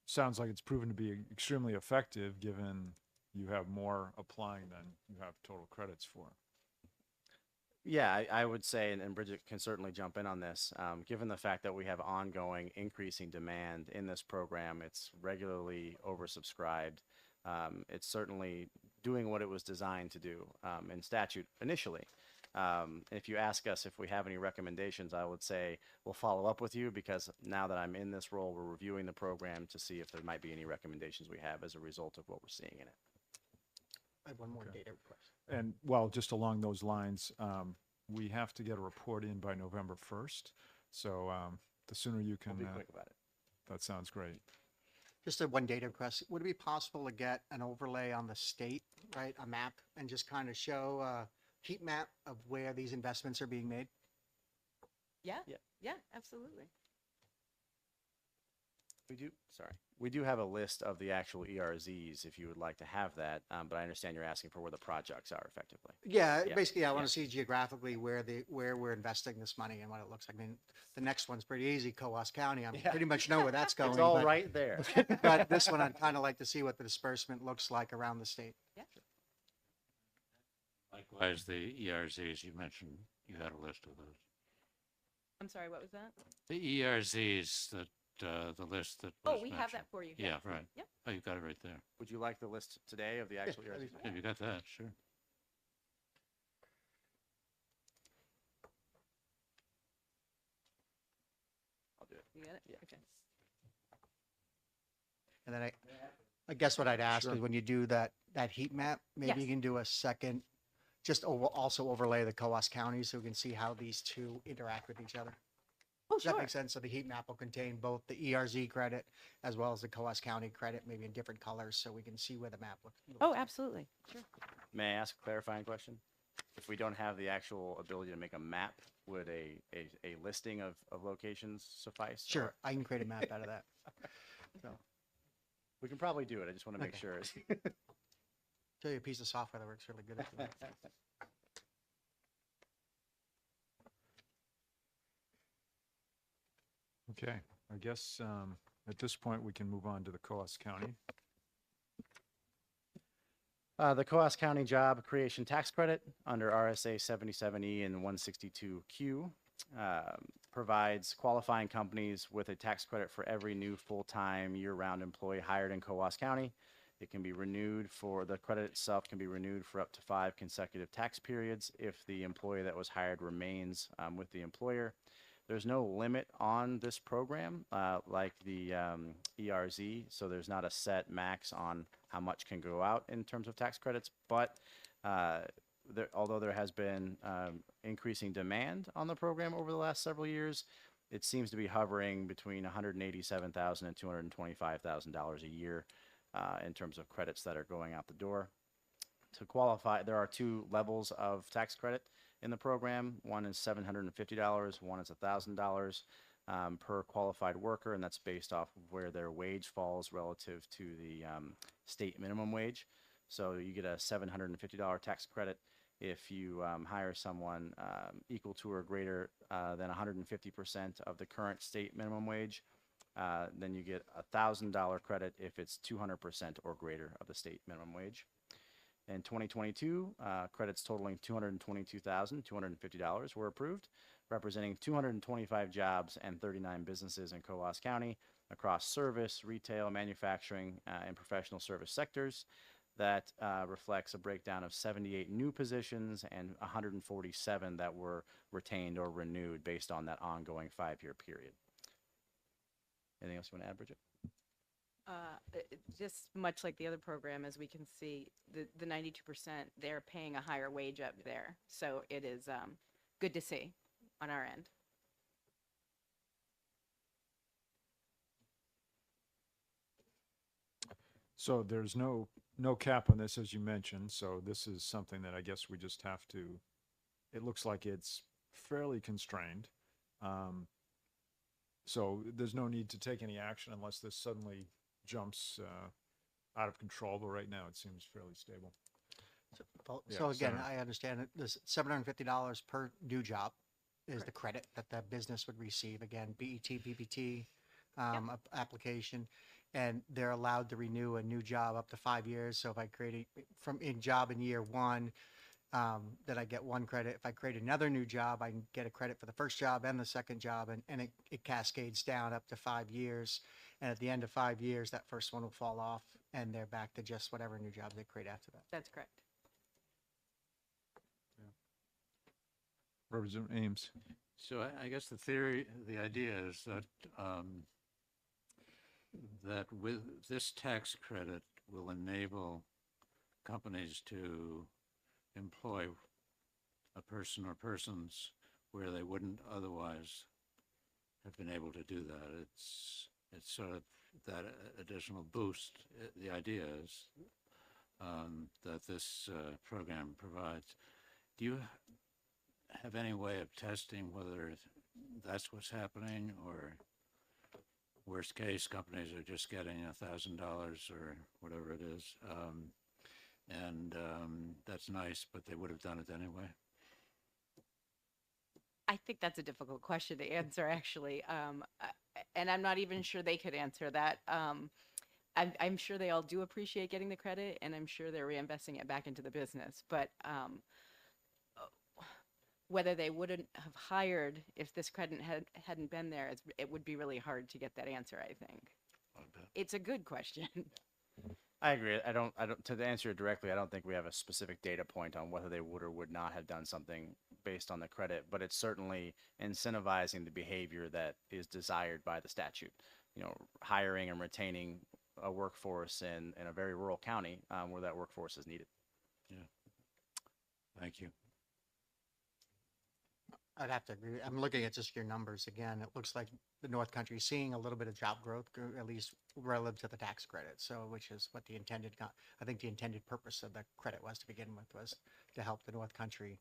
sounds like it's proven to be extremely effective, given you have more applying than you have total credits for. Yeah, I would say, and Bridget can certainly jump in on this, given the fact that we have ongoing increasing demand in this program, it's regularly oversubscribed. It's certainly doing what it was designed to do in statute initially. If you ask us if we have any recommendations, I would say we'll follow up with you, because now that I'm in this role, we're reviewing the program to see if there might be any recommendations we have as a result of what we're seeing in it. I have one more Okay. data request. And well, just along those lines, we have to get a report in by November 1st. So the sooner you We'll can, be quick about it. that sounds great. Just a one data request. Would it be possible to get an overlay on the state, right? A map, and just kind of show a heat map of where these investments are being made? Yeah. Yeah. Yeah, absolutely. We do have a list of the actual ERZs if you would like to have that, but I understand you're asking for where the projects are effectively. Yeah, Yeah, basically, I want yeah. to see geographically where we're investing this money and what it looks like. I mean, the next one's pretty easy, Coas County. I Yeah. pretty much know where that's going. It's all but- right there. But this one, I'd kind of like to see what the disbursement looks like around the state. Likewise, the ERZs you mentioned, you had a list of those. I'm sorry, what was that? The ERZs that, the list that Oh, was we have mentioned. that for you. Yeah, right. Yep. Oh, you got it right there. Would you like the list today of the actual that'd be ERZs? Yeah, you got that, sure. I'll do it. You got it? Yeah. Okay. And then I guess what I'd ask Sure. is when you do that heat map, maybe you Yes. can do a second, just also overlay the Coas County so we can see how these two interact with each other. Oh, Does that sure. make sense? So the heat map will contain both the ERZ credit as well as the Coas County credit, maybe in different colors, so we can see where the map looks. Oh, absolutely. Sure. May I ask a clarifying question? If we don't have the actual ability to make a map, would a listing of locations suffice? Sure, Or- I can create a map out of that. So, We can probably do it. I just want to make Okay. sure. show you a piece of software that works really good at doing that. Okay, I guess at this point we can move on to the Coas County. The Coas County Job Creation Tax Credit under RSA 77E and 162Q provides qualifying companies with a tax credit for every new full-time year-round employee hired in Coas County. It can be renewed the credit itself can be renewed for up to 5 consecutive tax periods if the employee that was hired remains with the employer. There's no limit on this program like the ERZ, so there's not a set max on how much can go out in terms of tax credits, but although there has been increasing demand on the program over the last several years, it seems to be hovering between $187,000 and $225,000 a year in terms of credits that are going out the door. To qualify, there are 2 levels of tax credit in the program. One is $750, one is $1,000 per qualified worker, and that's based off of where their wage falls relative to the state minimum wage. So you get a $750 tax credit if you hire someone equal to or greater than 150% of the current state minimum wage. Then you get a $1,000 credit if it's 200% or greater of the state minimum wage. In 2022, credits totaling $222,250 were approved, representing 225 jobs and 39 businesses in Coas County across service, retail, manufacturing, and professional service sectors. That reflects a breakdown of 78 new positions and 147 that were retained or renewed based on that ongoing 5-year period. Anything else you want to add, Bridget? Just much like the other program, as we can see, the 92%, they're paying a higher wage up there. So it is good to see on our end. So there's no no cap on this, as you mentioned, so this is something that I guess we just have to, it looks like it's fairly constrained. So there's no need to take any action unless this suddenly jumps out of control, but right now it seems fairly stable. Yeah, So again, Senator. I understand that this $750 per new job is the credit that that business would receive. Again, BET, PPT application, and they're allowed to renew a new job up to 5 years. So if I create from in job in year one, then I get one credit. If I create another new job, I can get a credit for the first job and the second job, and it cascades down up to 5 years. And at the end of 5 years, that first one will fall off, and they're back to just whatever new job they create after that. That's correct. Representative Ames. So I guess the idea is that, that with this tax credit will enable companies to employ a person or persons where they wouldn't otherwise have been able to do that. It's sort of that additional boost. The idea is that this program provides. Do you have any way of testing whether that's what's happening, or worst case, companies are just getting $1,000 or whatever it is, and that's nice, but they would have done it anyway? I think that's a difficult question to answer, actually. And I'm not even sure they could answer that. I'm sure they all do appreciate getting the credit, and I'm sure they're reinvesting it back into the business. But whether they wouldn't have hired if this credit hadn't been there, it would be really hard to get that answer, I think. It's a good question. I agree. I don't, to answer it directly, I don't think we have a specific data point on whether they would or would not have done something based on the credit, but it's certainly incentivizing the behavior that is desired by the statute. You know, hiring and retaining a workforce in a very rural county where that workforce is needed. Yeah. Thank you. I'd have to agree. I'm looking at just your numbers again. It looks like the North Country is seeing a little bit of job growth, at least relative to the tax credit. So, which is what the intended, I think the intended purpose of the credit was to begin with, was to help the North Country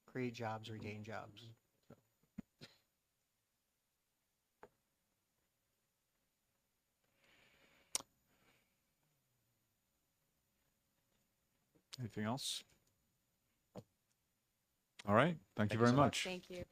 create jobs, retain jobs. Anything else? All right. Thank you Thank you very so much. Thank you.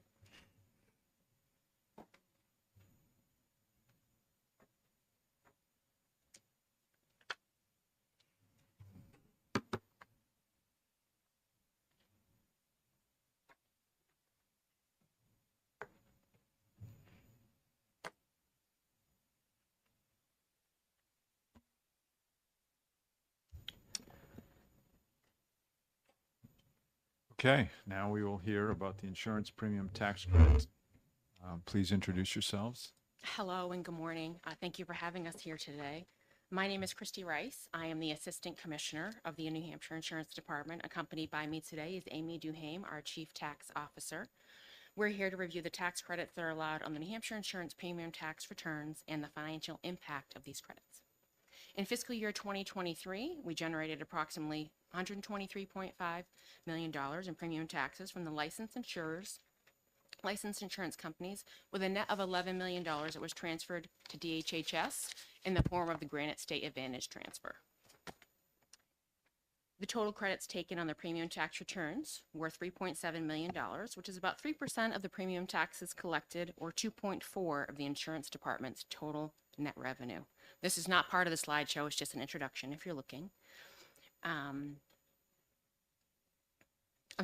Okay, now we will hear about the insurance premium tax credit. Please introduce yourselves. Hello and good morning. Thank you for having us here today. My name is Christy Rice. I am the Assistant Commissioner of the New Hampshire Insurance Department. Accompanied by me today is Amy Duhame, our Chief Tax Officer. We're here to review the tax credits that are allowed on the New Hampshire Insurance Premium Tax returns and the financial impact of these credits. In fiscal year 2023, we generated approximately $123.5 million in premium taxes from the licensed insurance companies, with a net of $11 million that was transferred to DHHS in the form of the Granite State Advantage transfer. The total credits taken on the premium tax returns were $3.7 million, which is about 3% of the premium taxes collected, or 2.4% of the insurance department's total net revenue. This is not part of the slideshow, it's just an introduction if you're looking. I'm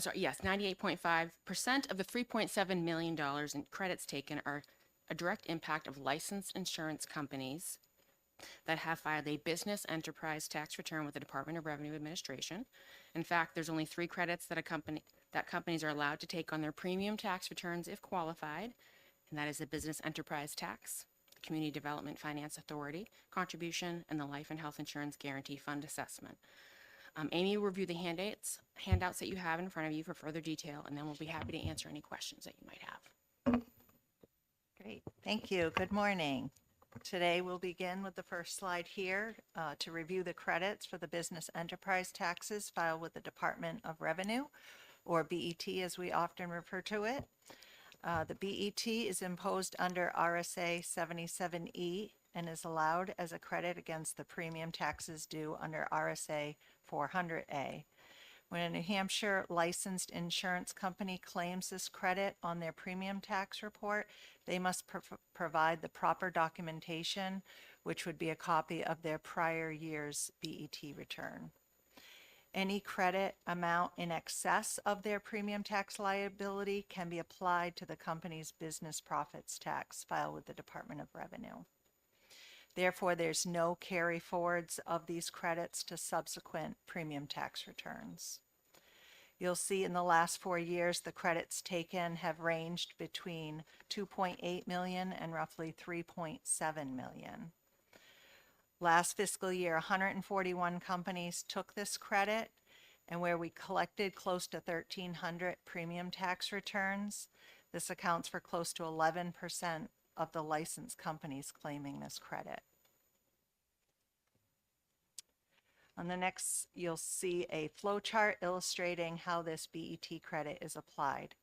sorry, yes, 98.5% of the $3.7 million in credits taken are a direct impact of licensed insurance companies that have filed a business enterprise tax return with the Department of Revenue Administration. In fact, there's only 3 credits that companies are allowed to take on their premium tax returns if qualified, and that is the business enterprise tax, the Community Development Finance Authority contribution, and the Life and Health Insurance Guarantee Fund assessment. Amy will review the handouts that you have in front of you for further detail, and then we'll be happy to answer any questions that you might have. Great. Thank you. Good morning. Today, we'll begin with the first slide here to review the credits for the business enterprise taxes filed with the Department of Revenue, or BET as we often refer to it. The BET is imposed under RSA 77E and is allowed as a credit against the premium taxes due under RSA 400A. When a New Hampshire licensed insurance company claims this credit on their premium tax report, they must provide the proper documentation, which would be a copy of their prior year's BET return. Any credit amount in excess of their premium tax liability can be applied to the company's business profits tax filed with the Department of Revenue. Therefore, there's no carry forwards of these credits to subsequent premium tax returns. You'll see in the last 4 years, the credits taken have ranged between 2.8 million and roughly 3.7 million. Last fiscal year, 141 companies took this credit, and where we collected close to 1,300 premium tax returns, this accounts for close to 11% of the licensed companies claiming this credit. On the next, you'll see a flow chart illustrating how this BET credit is applied.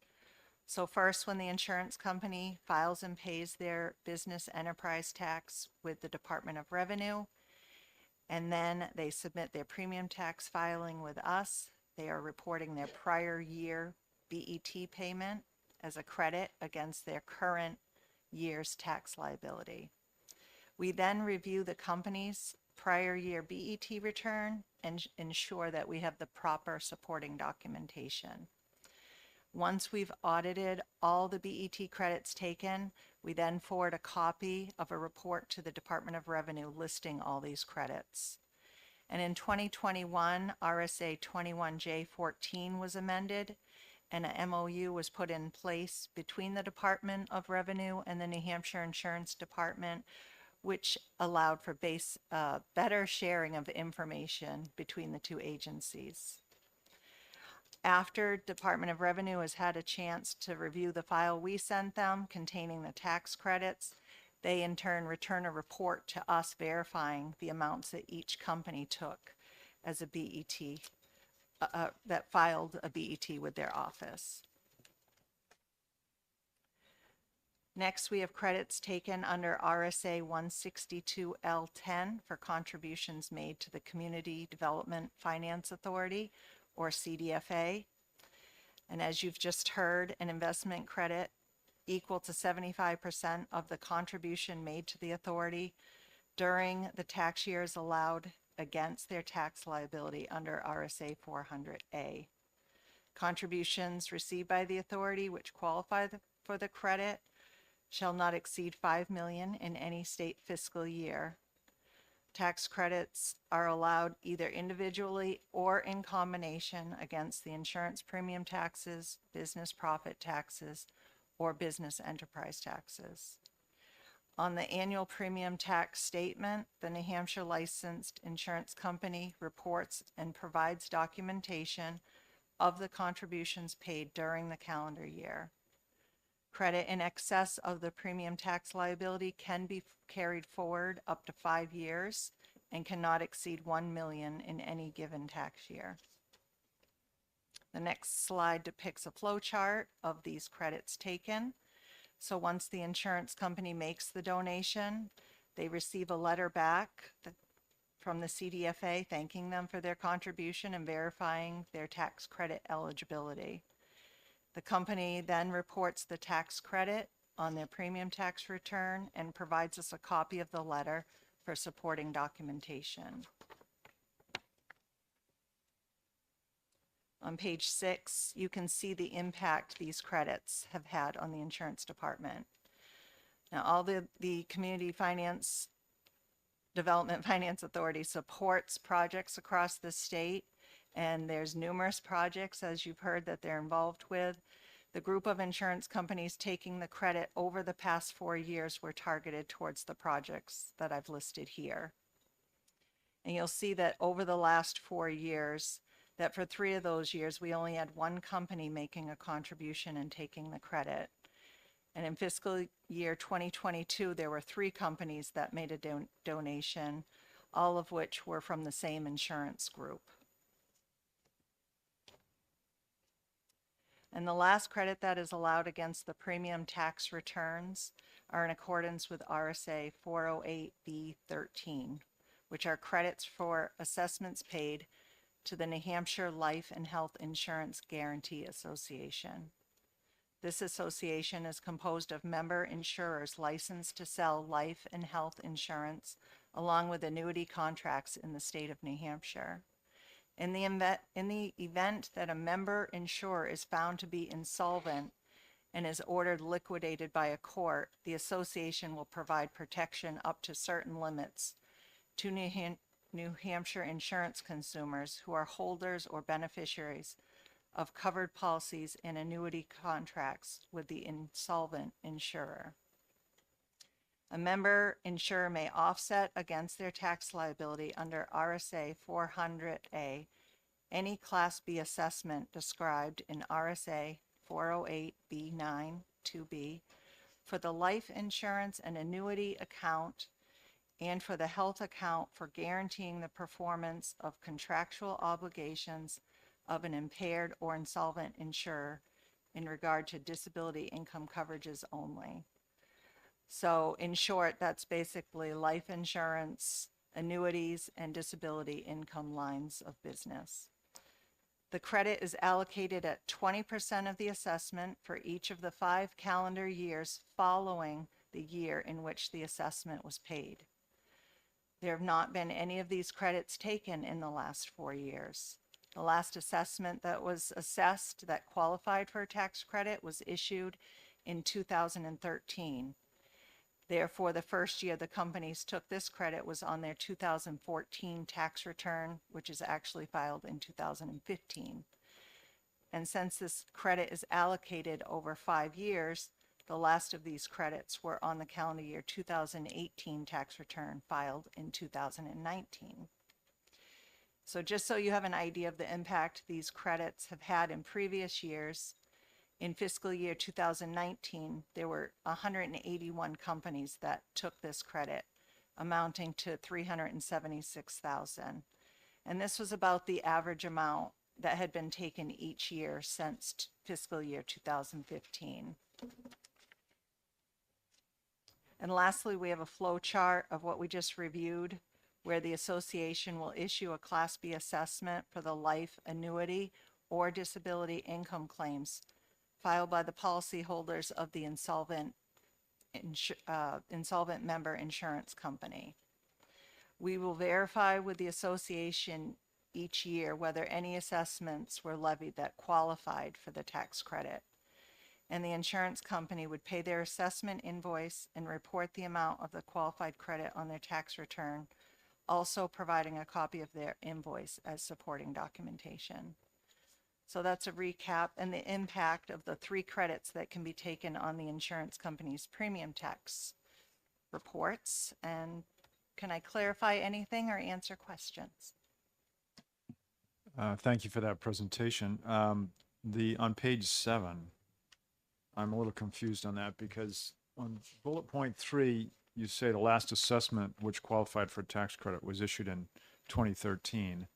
So first, when the insurance company files and pays their business enterprise tax with the Department of Revenue, and then they submit their premium tax filing with us, they are reporting their prior year BET payment as a credit against their current year's tax liability. We then review the company's prior year BET return and ensure that we have the proper supporting documentation. Once we've audited all the BET credits taken, we then forward a copy of a report to the Department of Revenue listing all these credits. And in 2021, RSA 21J14 was amended, and an MOU was put in place between the Department of Revenue and the New Hampshire Insurance Department, which allowed for better sharing of information between the two agencies. After Department of Revenue has had a chance to review the file we sent them containing the tax credits, they in turn return a report to us verifying the amounts that each company took as a BET, that filed a BET with their office. Next, we have credits taken under RSA 162L10 for contributions made to the Community Development Finance Authority, or CDFA. And as you've just heard, an investment credit equal to 75% of the contribution made to the authority during the tax year is allowed against their tax liability under RSA 400A. Contributions received by the authority which qualify for the credit shall not exceed 5 million in any state fiscal year. Tax credits are allowed either individually or in combination against the insurance premium taxes, business profit taxes, or business enterprise taxes. On the annual premium tax statement, the New Hampshire licensed insurance company reports and provides documentation of the contributions paid during the calendar year. Credit in excess of the premium tax liability can be carried forward up to 5 years and cannot exceed 1 million in any given tax year. The next slide depicts a flow chart of these credits taken. So once the insurance company makes the donation, they receive a letter back from the CDFA thanking them for their contribution and verifying their tax credit eligibility. The company then reports the tax credit on their premium tax return and provides us a copy of the letter for supporting documentation. On page 6, you can see the impact these credits have had on the insurance department. Now, all the Community Development Finance Authority supports projects across the state, and there's numerous projects, as you've heard, that they're involved with. The group of insurance companies taking the credit over the past 4 years were targeted towards the projects that I've listed here. And you'll see that over the last 4 years, that for 3 of those years, we only had 1 company making a contribution and taking the credit. And in fiscal year 2022, there were 3 companies that made a donation, all of which were from the same insurance group. And the last credit that is allowed against the premium tax returns are in accordance with RSA 408B13, which are credits for assessments paid to the New Hampshire Life and Health Insurance Guarantee Association. This association is composed of member insurers licensed to sell life and health insurance along with annuity contracts in the state of New Hampshire. In the event that a member insurer is found to be insolvent and is ordered liquidated by a court, the association will provide protection up to certain limits to New Hampshire insurance consumers who are holders or beneficiaries of covered policies and annuity contracts with the insolvent insurer. A member insurer may offset against their tax liability under RSA 400A any Class B assessment described in RSA 408B9 2B for the life insurance and annuity account and for the health account for guaranteeing the performance of contractual obligations of an impaired or insolvent insurer in regard to disability income coverages only. So in short, that's basically life insurance, annuities, and disability income lines of business. The credit is allocated at 20% of the assessment for each of the 5 calendar years following the year in which the assessment was paid. There have not been any of these credits taken in the last 4 years. The last assessment that was assessed that qualified for a tax credit was issued in 2013. Therefore, the first year the companies took this credit was on their 2014 tax return, which is actually filed in 2015. And since this credit is allocated over 5 years, the last of these credits were on the calendar year 2018 tax return filed in 2019. So just so you have an idea of the impact these credits have had in previous years, in fiscal year 2019, there were 181 companies that took this credit, amounting to $376,000. And this was about the average amount that had been taken each year since fiscal year 2015. And lastly, we have a flow chart of what we just reviewed, where the association will issue a Class B assessment for the life, annuity, or disability income claims filed by the policyholders of the insolvent member insurance company. We will verify with the association each year whether any assessments were levied that qualified for the tax credit. And the insurance company would pay their assessment invoice and report the amount of the qualified credit on their tax return, also providing a copy of their invoice as supporting documentation. So that's a recap and the impact of the 3 credits that can be taken on the insurance company's premium tax reports. And can I clarify anything or answer questions? Thank you for that presentation. On page 7, I'm a little confused on that because on bullet point 3, you say the last assessment which qualified for a tax credit was issued in 2013.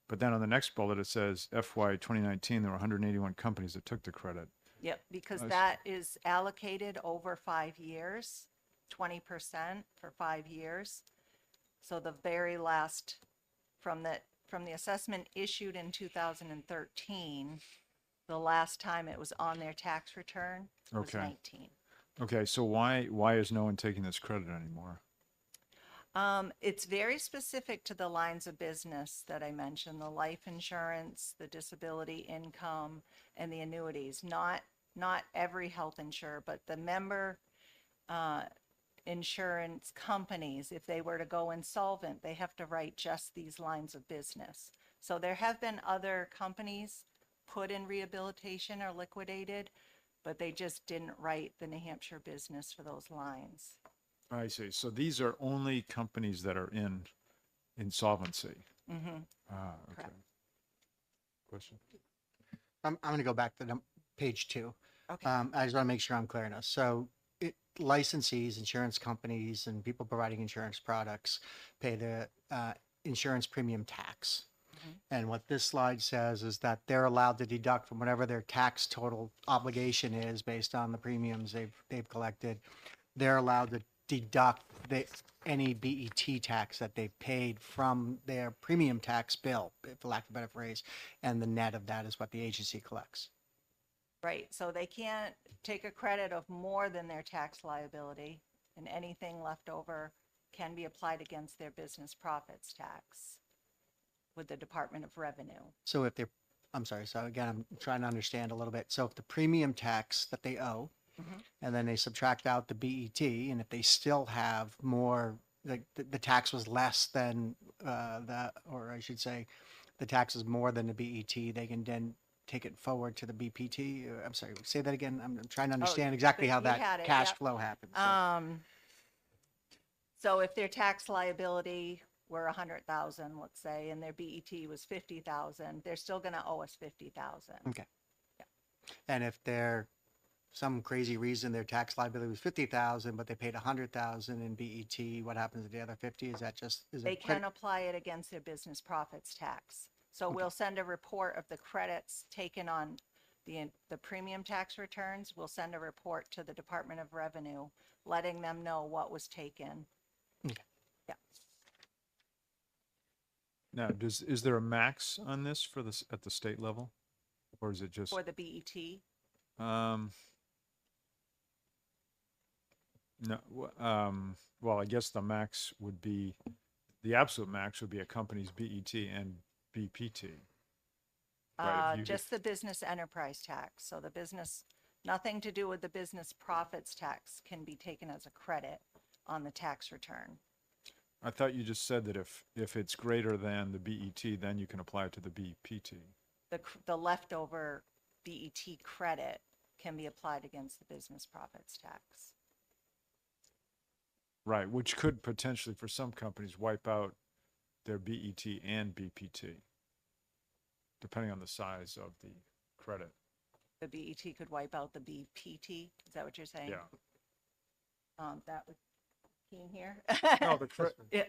But then on the next bullet, it says FY 2019, there were 181 companies that took the credit. Yep, because that is allocated over 5 years, 20% for 5 years. So the very last, from the assessment issued in 2013, the last time it was on their tax return was Okay. 19. Okay, so why is no one taking this credit anymore? It's very specific to the lines of business that I mentioned, the life insurance, the disability income, and the annuities. Not every health insurer, but the member insurance companies, if they were to go insolvent, they have to write just these lines of business. So there have been other companies put in rehabilitation or liquidated, but they just didn't write the New Hampshire business for those lines. I see. So these are only companies that are in insolvency. Mm-hmm. Ah, okay. Correct. Question? I'm going to go back to page 2. Okay. I just want to make sure I'm clear enough. So licensees, insurance companies, and people providing insurance products pay the insurance premium tax. And what this slide says is that they're allowed to deduct from whatever their tax total obligation is based on the premiums they've collected. They're allowed to deduct any BET tax that they've paid from their premium tax bill, for lack of a better phrase, and the net of that is what the agency collects. Right, so they can't take a credit of more than their tax liability, and anything left over can be applied against their business profits tax with the Department of Revenue. So if they're, I'm sorry, so again, I'm trying to understand a little bit. So if the premium tax that they owe, and then they subtract out the BET, and if they still have more, like the tax was less than or I should say, the tax is more than the BET, they can then take it forward to the BPT. I'm sorry, say that again. I'm trying to understand exactly how you had that it, cash yep. flow happens. So if their tax liability were 100,000, let's say, and their BET was 50,000, they're still going to owe us 50,000. Okay. And if they're some crazy reason their tax liability was 50,000, but they paid 100,000 in BET, what happens to the other 50? Is that just They can apply it against their business profits tax. So we'll send a report of the credits taken on the premium tax returns. We'll send a report to the Department of Revenue, letting them know what was taken. Okay. Yeah. Now, is there a max on this for this at the state level? Or is it just, For the BET. no, well, I guess the max would be, the absolute max would be a company's BET and BPT. Right, if you Just the business enterprise tax. So the business, nothing to do with the business profits tax can be taken as a credit on the tax return. I thought you just said that if it's greater than the BET, then you can apply it to the BPT. The leftover BET credit can be applied against the business profits tax. Right, which could potentially, for some companies, wipe out their BET and BPT, depending on the size of the credit. The BET could wipe out the BPT. Is that what you're saying? Yeah. That would Keen here. No, the Yeah.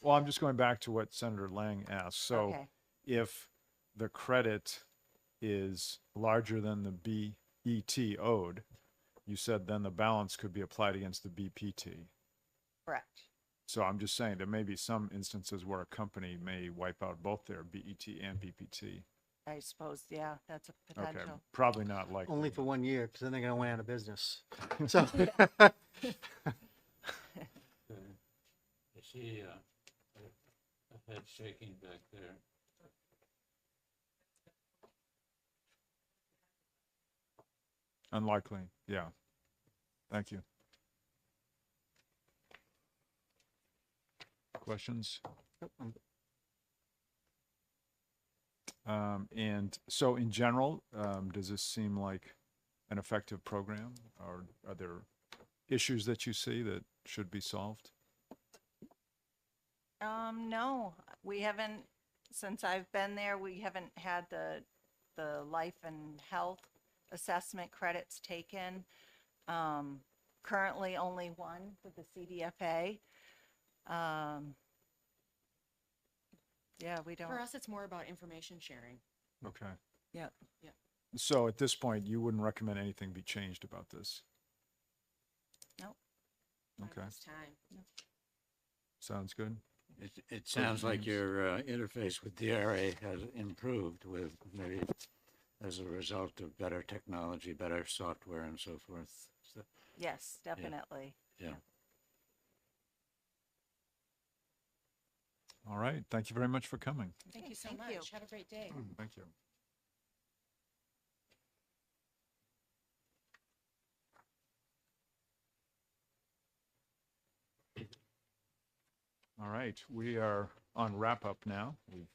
well, I'm just going back to what Senator Lang asked. So Okay. if the credit is larger than the BET owed, you said then the balance could be applied against the BPT. Correct. So I'm just saying there may be some instances where a company may wipe out both their BET and BPT. I suppose, yeah, that's a Okay, potential. probably not likely. Only for 1 year, because then they're going to went out of business. So, I see a head shaking back there. Unlikely, yeah. Thank you. Questions? And so in general, does this seem like an effective program, or are there issues that you see that should be solved? No, we haven't, since I've been there, we haven't had the life and health assessment credits taken. Currently only one with the CDFA. Yeah, we don't. For us, it's more about information sharing. Okay. Yeah. Yeah. So at this point, you wouldn't recommend anything be changed about this? Nope. Not Okay, this time. sounds good. It sounds like your interface with DRA has improved with maybe as a result of better technology, better software and so forth. So, Yes, definitely. yeah. All right, thank you very much for coming. Thank you so Thank much. you. Have a great day. Thank you. All right, we are on wrap up now. We've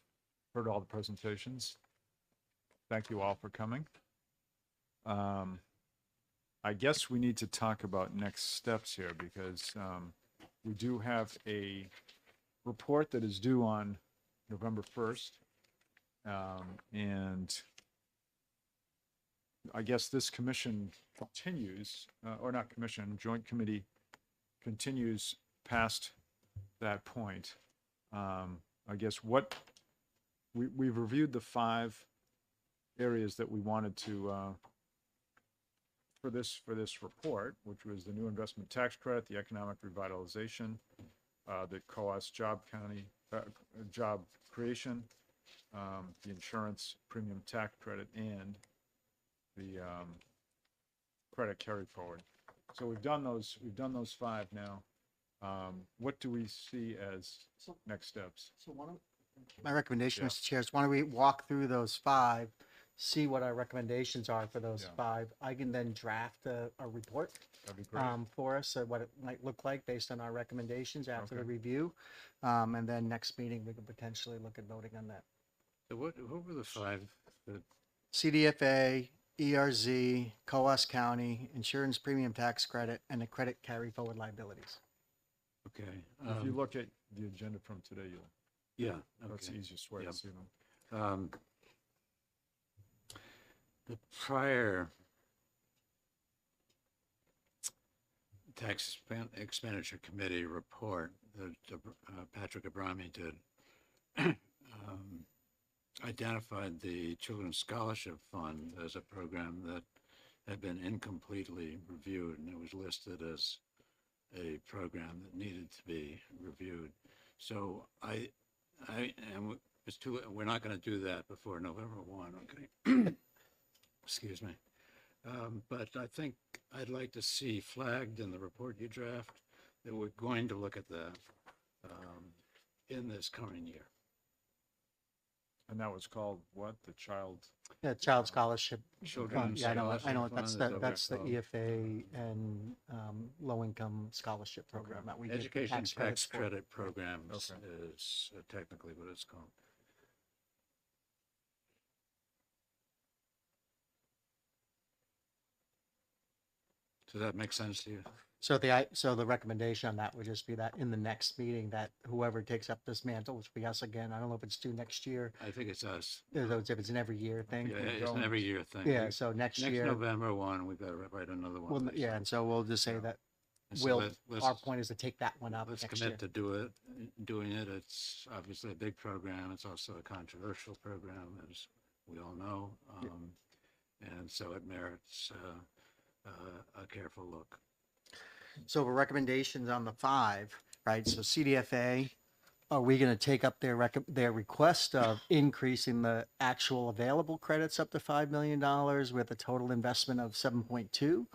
heard all the presentations. Thank you all for coming. I guess we need to talk about next steps here because we do have a report that is due on November 1st. And I guess this commission continues, or not commission, joint committee continues past that point. I guess we've reviewed the 5 areas that we wanted to, for this report, which was the new investment tax credit, the economic revitalization, the co-os job creation, the insurance premium tax credit, and the credit carry forward. So we've done those 5 now. What do we see as next steps? So my recommendation, Yeah. Mr. Chair, is why don't we walk through those 5, see what our recommendations are for those Yeah. 5. I can then draft a report That'd be great. for us, what it might look like based on our recommendations after the Okay. review. And then next meeting, we could potentially look at voting on that. So what were the 5 that, CDFA, ERZ, Coas County, insurance premium tax credit, and the credit carry forward liabilities. okay. If you look at the agenda from today, Yeah, that's the okay. easiest way to Yep. see them. The prior expenditure committee report that Patrick Abrami did identified the Children's Scholarship Fund as a program that had been incompletely reviewed, and it was listed as a program that needed to be reviewed. So it's too, we're not going to do that before November 1, okay? Excuse me. But I think I'd like to see flagged in the report you draft that we're going to look at that in this coming year. And that was called what? The child? Yeah, child scholarship Children's fund. Yeah, I know, Scholarship that's Fund, is that's the what it's EFA and low-income scholarship program that we get Education tax tax credits for. credit programs Okay. is technically what it's called. Does that make sense to you? So the recommendation on that would just be that in the next meeting, that whoever takes up this mantle, which will be us again, I don't know if it's due next year, I think it's us. if it's an every year thing. Yeah, it's an every year thing. Yeah, so next year, November 1, we've got to write another one. well, of these yeah, things. and so we'll just say that So let's- our point is to take that one up Let's next year. commit to doing it. It's obviously a big program. It's also a controversial program, as we all know. And so it merits a careful look. So for recommendations on the 5, right, so CDFA, are we going to take up their request of increasing the actual available credits up to $5 million with a total investment of 7.2?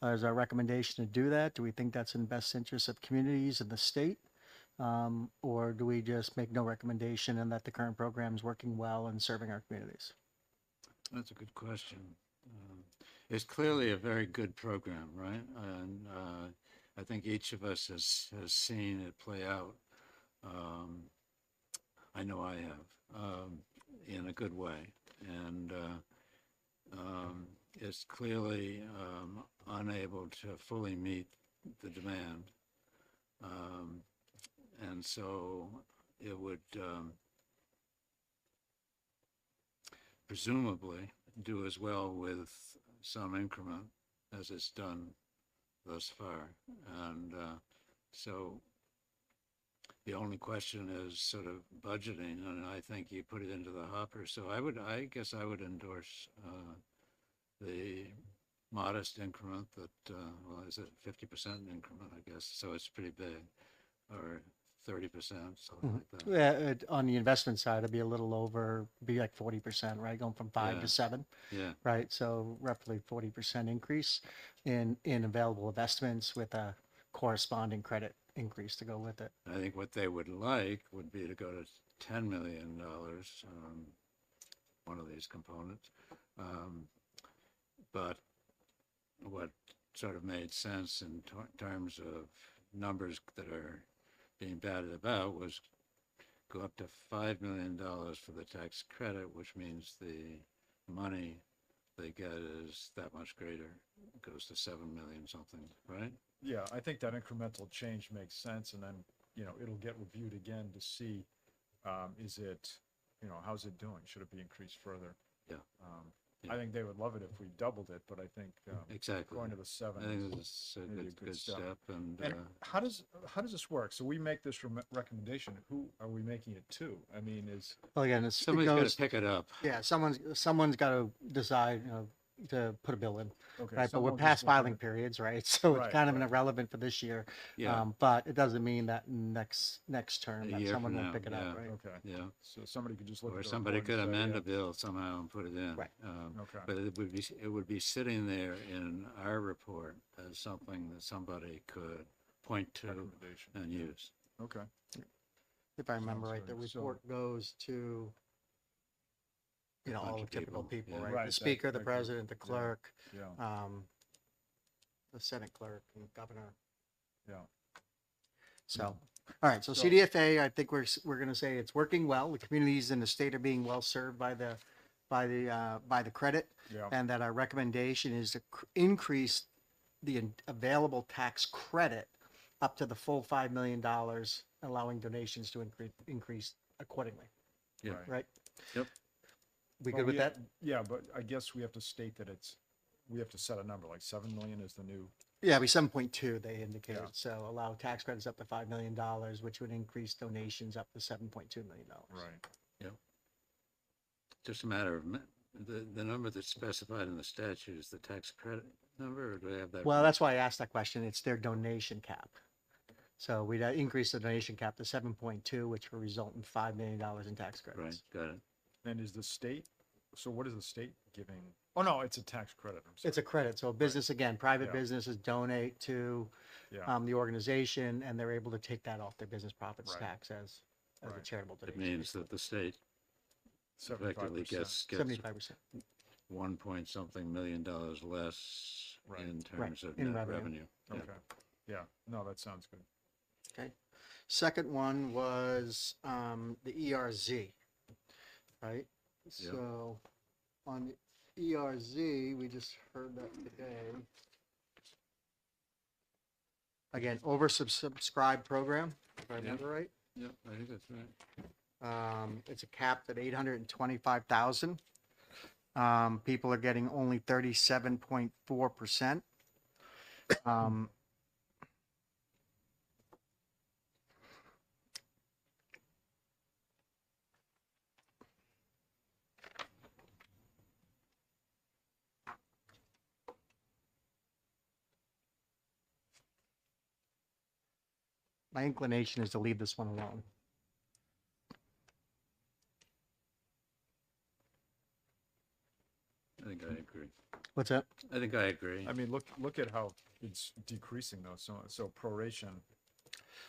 Is our recommendation to do that? Do we think that's in best interest of communities and the state? Or do we just make no recommendation and that the current program is working well and serving our communities? That's a good question. It's clearly a very good program, right? And I think each of us has seen it play out. I know I have, in a good way. And it's clearly unable to fully meet the demand. And so it would presumably do as well with some increment as it's done thus far. And so the only question is sort of budgeting, and I think you put it into the hopper. So I guess I would endorse the modest increment that, well, is it 50% increment, I guess? So it's pretty big, or 30%, something like that. Yeah, on the investment side, it'd be a little over, be like 40%, right? Going from 5 Yeah. to 7, Yeah, right? So roughly 40% increase in available investments with a corresponding credit increase to go with it. I think what they would like would be to go to $10 million, one of these components. But what sort of made sense in terms of numbers that are being batted about was go up to $5 million for the tax credit, which means the money they get is that much greater. It goes to 7 million something, right? Yeah, I think that incremental change makes sense, and then, it'll get reviewed again to see, is it, how's it doing? Should it be increased further? Yeah. I think they would love it if we doubled it, but I think, Exactly. going to the I seven think is this is a maybe good step, and, And how does this work? So we make this recommendation. Who are we making it to? I mean, Well, again, it somebody's got goes, to pick it up. yeah, someone's got to decide, to put a bill in. okay. Right, but someone we're will past just look at filing it. periods, right? So it's Right, kind of right. irrelevant for this year. Yeah. But it doesn't mean that next term A that year someone from won't now, pick it up, yeah. right? Okay. Yeah. So somebody could just look Or at the somebody report could and say, amend yeah, a bill somehow and put it in. Right. Okay. But it would be sitting there in our report as something that somebody could point to recommendation. and use. Okay. If I remember Sounds right, the good. So- report goes to, A all bunch the of typical people, people, yeah. right? Right, The that- speaker, the that group, president, the yeah. clerk, Yeah. the Senate clerk and governor. Yeah. So, all right, so So- CDFA, I think we're gonna say it's working well. The communities in the state are being well served by the credit. Yeah. And that our recommendation is to increase the available tax credit up to the full $5 million, allowing donations to increase accordingly, Yeah. Right. right? Yep. We Well, good with that? Yeah, but I guess we have to state that we have to set a number, like 7 million is the new. Yeah, it'd be 7.2, they indicated. Yeah. So allow tax credits up to $5 million, which would increase donations up to $7.2 million. Right. Just a matter of, the number that's specified in the statute is the tax credit number, or do they have that? Well, that's why I asked that question. It's their donation cap. So we'd increase the donation cap to 7.2, which will result in $5 million in tax Right, credits. got it. And is the state, so what is the state giving? Oh, no, it's a tax credit. I'm sorry. It's a credit. So a business, again, private Yeah. businesses donate to Yeah. the organization, and they're able to take that off their business profits Right. tax as a Right. charitable It donation. means that the state effectively 75%. gets 75%. 1 point something million dollars less Right. in terms of in net revenue. revenue. Yeah. Okay. Yeah. No, that sounds good. Okay. Second one was the ERZ, right? So on the ERZ, we just heard that today. Again, oversubscribed program, if I remember right. Yeah, I think that's right. It's a capped at 825,000. People are getting only 37.4%. My inclination is to leave this one alone. I think I agree. What's that? I think I agree. I mean, look at how it's decreasing though. So proration.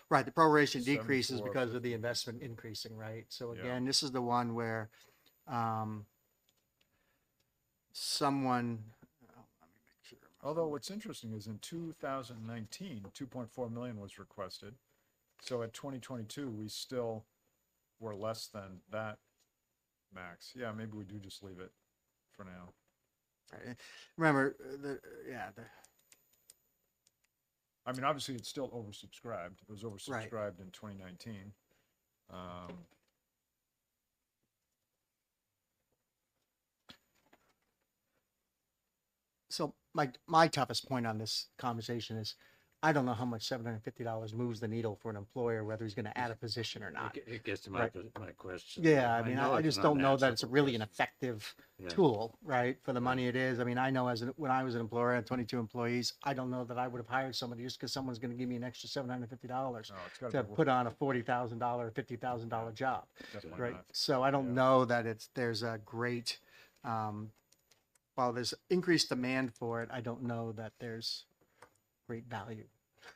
Right, the proration decreases 74. because of the investment increasing, right? So Yeah. again, this is the one where someone, let me make sure. Although what's interesting is in 2019, 2.4 million was requested. So at 2022, we still were less than that max. Yeah, maybe we do just leave it for now. Right. Remember, I mean, obviously, it's still oversubscribed. It was oversubscribed in 2019. So my toughest point on this conversation is, I don't know how much $750 moves the needle for an employer, whether he's going to add a position or not. It gets to my, Right. my question. Yeah, I mean, know I it's just an don't know that it's unanswerable really an question. effective Yeah. tool, right, for the money it is. I mean, I know when I was an employer, I had 22 employees. I don't know that I would have hired somebody just because someone's going to give me an extra $750 No, it's got to to be put on a $40,000 or $50,000 job, definitely right? not. So I don't Yeah. know that there's a great, while there's increased demand for it, I don't know that there's great value.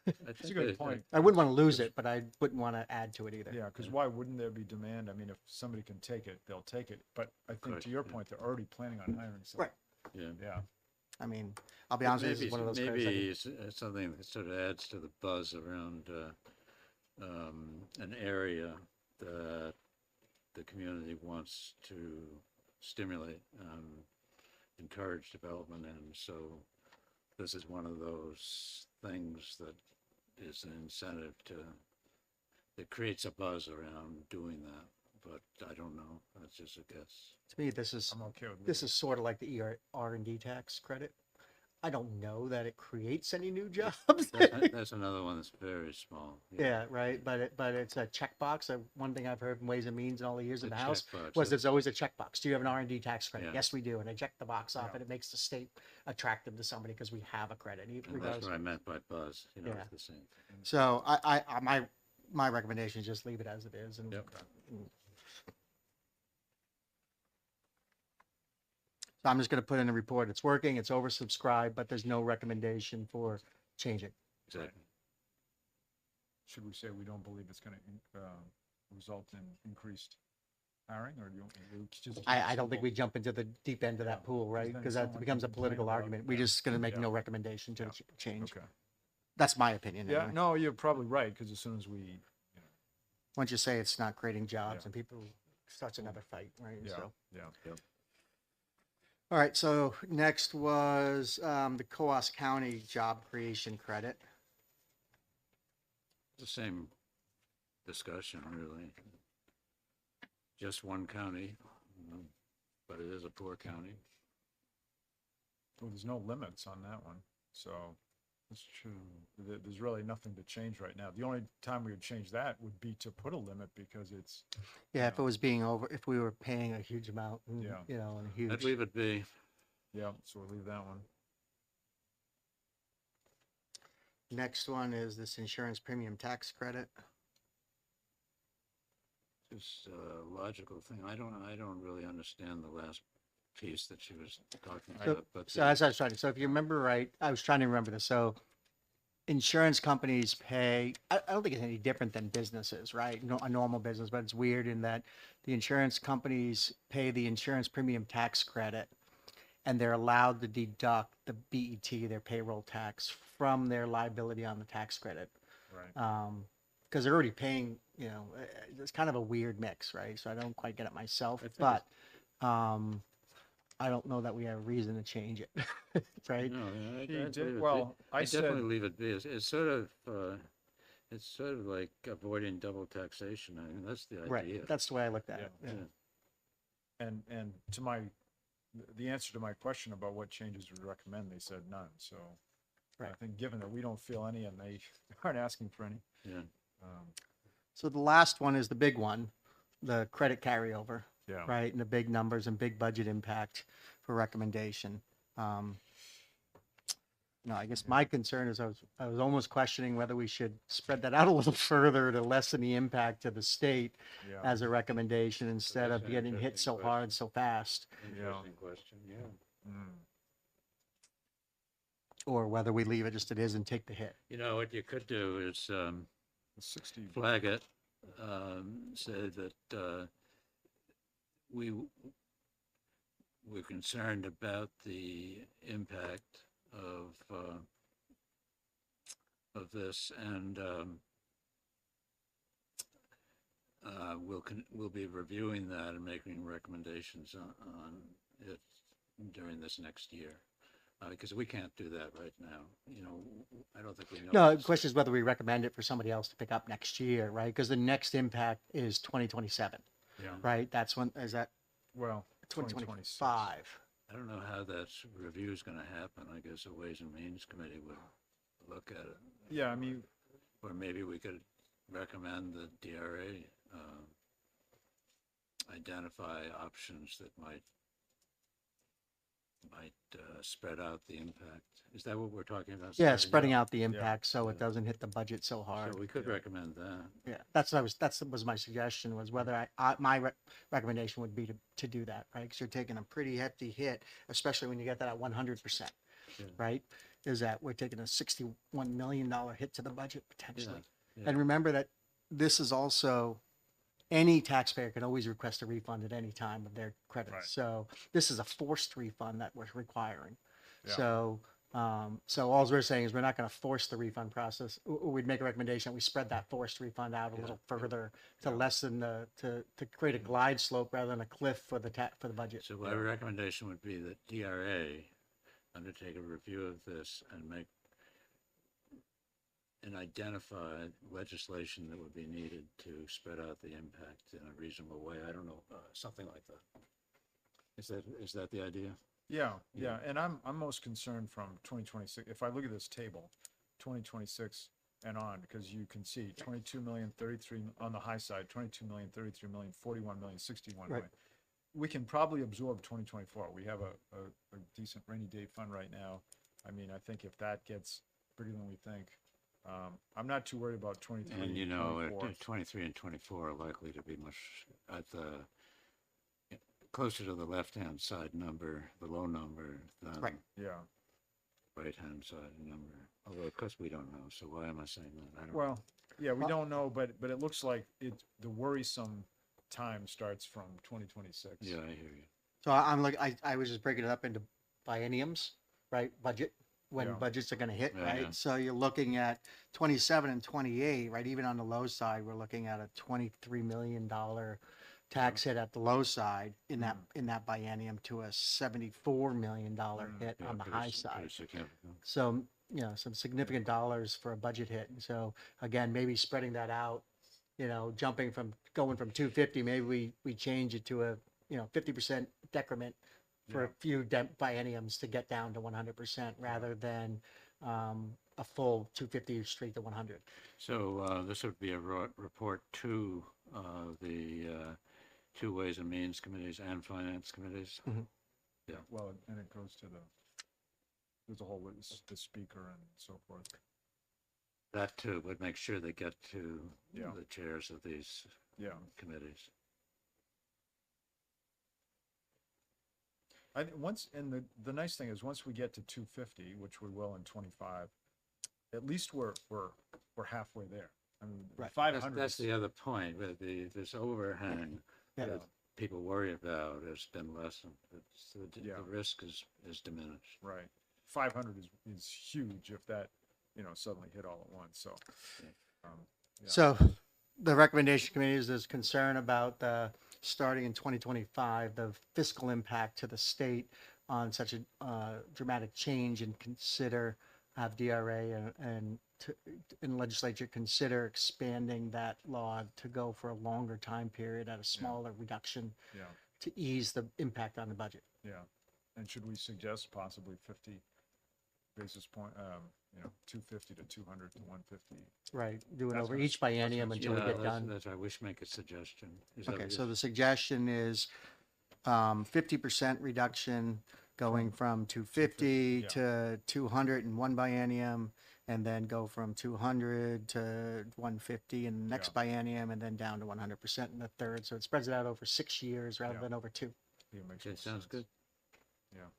I It's a think good that- point. I wouldn't want to lose it, but I wouldn't want to add to it either. Yeah, because why wouldn't there be demand? I mean, if somebody can take it, they'll take it. But I think Correct, to your yeah. point, they're already planning on hiring someone. Right. Yeah. Yeah. I mean, I'll be honest with you, this is one of those credits I Maybe can- it's something that sort of adds to the buzz around an area that the community wants to stimulate, encourage development in. So this is one of those things that is an incentive that creates a buzz around doing that. but I don't know. That's just a guess. To me, this is I'm okay with this leaving is sort of like the R&D tax credit. I don't know that it creates any new jobs. That's another one that's very small. Yeah, right. But it's a checkbox. One thing I've heard from Ways and Means in all the years in A the House checkbox, was yeah. there's always a checkbox. Do you have an R&D tax credit? Yeah. Yes, we do. And I check the box off, Yeah. and it makes the state attractive to somebody because we have a credit. And that's regardless. what I meant by buzz, you know, Yeah. it's the same thing. So my recommendation is just leave it as it is. And Yep. so I'm just going to put in a report. It's working. It's oversubscribed, but there's no recommendation for changing. Exactly. Should we say we don't believe it's going to result in increased hiring, or do you we just? keep it I don't think simple? we jump into the deep end of that Yeah, pool, right? then Because that someone becomes a can complain political about- argument. We're yeah. just going to make Yeah. no recommendation to Yeah. change. Okay. That's my opinion. Yeah, anyway. no, you're probably right, because as soon as we, Once you say it's not creating jobs Yeah. and people starts another fight, right? yeah, So, yeah. all right. So next was the Coas County Job Creation Credit. The same discussion, really. Just one county, but it is a poor county. Well, there's no limits on that one, so that's true. There's really nothing to change right now. The only time we would change that would be to put a limit, because it's, Yeah, if it was being over, if we were paying a huge amount, and, Yeah. you know, and a I'd huge. leave it be. yeah, so we'll leave that one. Next one is this insurance premium tax credit. Just a logical thing. I don't really understand the last piece that she was talking about, but So as I was trying to, so if you remember right, I was trying to remember this. So insurance companies pay, I don't think it's any different than businesses, right? No, a normal business, but it's weird in that the insurance companies pay the insurance premium tax credit, and they're allowed to deduct the BET, their payroll tax, from their liability on the tax credit. Right. Because they're already paying, you know, it's kind of a weird mix, right? So I don't quite get it myself, I think but I don't know that we have a reason to change it, right? no, He I'd did- leave it well, be. I I'd definitely said- leave it be. It's sort of like avoiding double taxation. I mean, that's the idea. Right. That's the way I looked at it. Yeah. Yeah. And to my, the answer to my question about what changes we recommend, they said none, so. I Right. think given that we don't feel any and they aren't asking for any, Yeah. So the last one is the big one, the credit carryover, yeah. right? And the big numbers and big budget impact for recommendation. No, I guess my concern is I was almost questioning whether we should spread that out a little further to lessen the impact to the state Yeah. as a recommendation instead That's of an getting hit interesting so hard so fast, Interesting question. Yeah. Mm. or whether we leave it just it is and take the hit. You know, what you could do is, 60, flag it, say that we're concerned about the impact of this, and we'll be reviewing that and making recommendations on it during this next year. Because we can't do that right now. You know, I don't think we know. No, what the the question is whether we recommend it for somebody else to pick up next year, right? Because the next impact is 2027, yeah, right? That's when, is that well, 2026. 2025? I don't know how that review is going to happen. I guess a Ways and Means Committee would look at it. Yeah, I mean, Or maybe we could recommend the DRA identify options that might spread out the impact. Is that what we're talking about? Yeah, spreading out the impact so it Yeah. doesn't hit the budget so hard. So we could recommend that. Yeah, that's was my suggestion was whether my recommendation would be to do that, right? Because you're taking a pretty hefty hit, especially when you get that at 100%, Yeah. right? Is that we're taking a $61 million hit to the budget potentially. Yeah. And remember that this is also, any taxpayer can always request a refund at any time of their credits. Right. So this is a forced refund that we're requiring. Yeah. So, so all we're saying is we're not going to force the refund process. We'd make a recommendation that we spread that forced refund out a little further to lessen to create a glide slope rather than a cliff for the for the budget. So my recommendation would be that DRA undertake a review of this and make and identify legislation that would be needed to spread out the impact in a reasonable way. I don't know, something like that. Is that the idea? Yeah, yeah, and I'm most concerned from 2026. If I look at this table, 2026 and on, because you can see 22 million, 33 on the high side, 22 million, 33 million, 41 million, 61 million. We can probably absorb 2024. We have a decent rainy day fund right now. I mean, I think if that gets bigger than we think, I'm not too worried about 23 And you know, 24. 23 and 24 are likely to be much at the closer to the left-hand side number, the low number, than Right. Yeah. right-hand side number. Although, of course, we don't know. So why am I saying that? I don't. Well, yeah, we don't know, but it looks like the worrisome time starts from 2026. Yeah, I hear you. So I'm like, I was just breaking it up into bienniums, right? Budget, when Yeah. budgets are gonna hit, Yeah, right? yeah. So you're looking at 27 and 28, right? Even on the low side, we're looking at a $23 million tax hit at the low side in that biennium to a $74 million hit Yeah, on the pretty high s- pretty side. significant. So, you know, some significant dollars for a budget hit. And so again, maybe spreading that out, you know, going from 250, maybe we change it to a, you know, 50% decrement for a Yeah. few bienniums to get down to 100% rather than a full 250 straight to 100. So this would be a report to the two Ways and Means Committees and Finance Committees. Well, and it goes to there's a whole the speaker and so forth. That too would make sure they get to Yeah. the chairs of these Yeah. committees. The nice thing is once we get to 250, which we will in 25, at least we're halfway there. I mean, Right. 500. That's the other point, but this overhang Yeah. that people worry about has been lessened. Yeah. The risk is diminished. Right. 500 is huge if that, suddenly hit all at once. So, yeah. So the recommendation committee is there's concern about starting in 2025, the fiscal impact to the state on such a dramatic change and have DRA and legislature consider expanding that law to go for a longer time period at a smaller reduction Yeah. to ease the impact on the budget. Yeah. And should we suggest possibly 50 basis point, 250 to 200 to 150? Right, do it That's over what- each biennium that's until we Yeah, get done. that's, I wish make a suggestion. Is that Okay, what so you- the suggestion is 50% reduction going from 250 yeah. to 200 in one biennium, and then go from 200 to 150 in the next Yeah. biennium, and then down to 100% in the third. So it spreads it out over 6 years rather Yeah. than over 2. Yeah, makes Okay, more sounds sense. good. Yeah.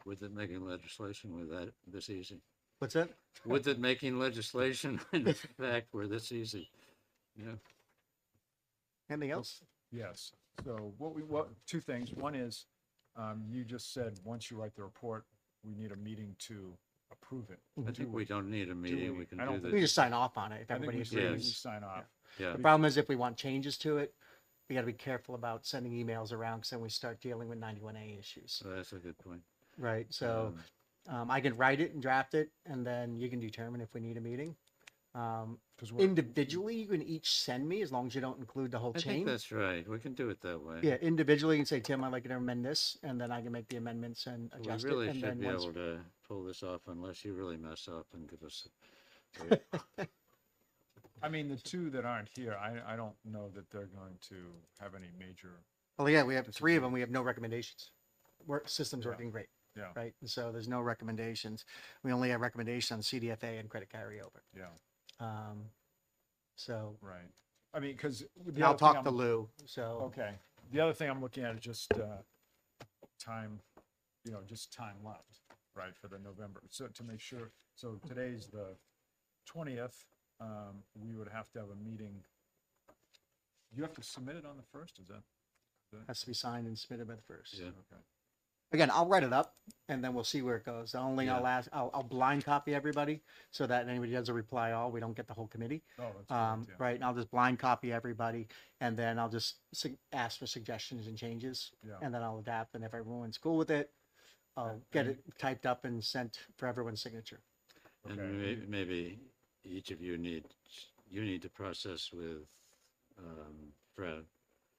Would that making legislation with that this easy? What's that? Would that making legislation in fact were this easy? Yeah. Anything else? Yes. So two things. One is, you just said, once you write the report, we need a meeting to approve it. I think we don't need a meeting. we? We can I don't do think We the, just sign off on it if I think everybody we agrees. sign off. yeah. The problem is if we want changes to it, we got to be careful about sending emails around because then we start dealing with 91A issues. So that's a good point. Right, so I can write it and draft it, and then you can determine if we need a meeting. 'Cause we're- Individually, you can each send me as long as you don't include the whole I think chain. that's right. We can do it that way. Yeah, individually, you can say, Tim, I'd like you to amend this, and then I can make the amendments and We adjust really it. And should then be once, able to pull this off unless you really mess up and give us. I mean, the two that aren't here, I don't know that they're going to have any major, well, yeah, we have 3 of them, we have no recommendations. System's Yeah. working great, yeah, right? And so there's no recommendations. We only have recommendations on CDFA and credit carryover. yeah, So right. I mean, because I'll talk to Lou, so. Okay. The other thing I'm looking at is just time, just time left, right, for the November. So to make sure, so today's the 20th, we would have to have a meeting. You have to submit it on the 1st, is that? Has to be signed and submitted by the 1st. Yeah. Okay. Again, I'll write it up and then we'll see where it goes. The only Yeah. I'll blind copy everybody so that anybody does a reply all, we don't get the whole committee. Oh, that's great, yeah. Right, and I'll just blind copy everybody and then I'll just ask for suggestions and changes. Yeah. And then I'll adapt, and if everyone's cool with it, I'll get it typed up and sent for everyone's signature. And Okay. maybe each of you need to process with Fred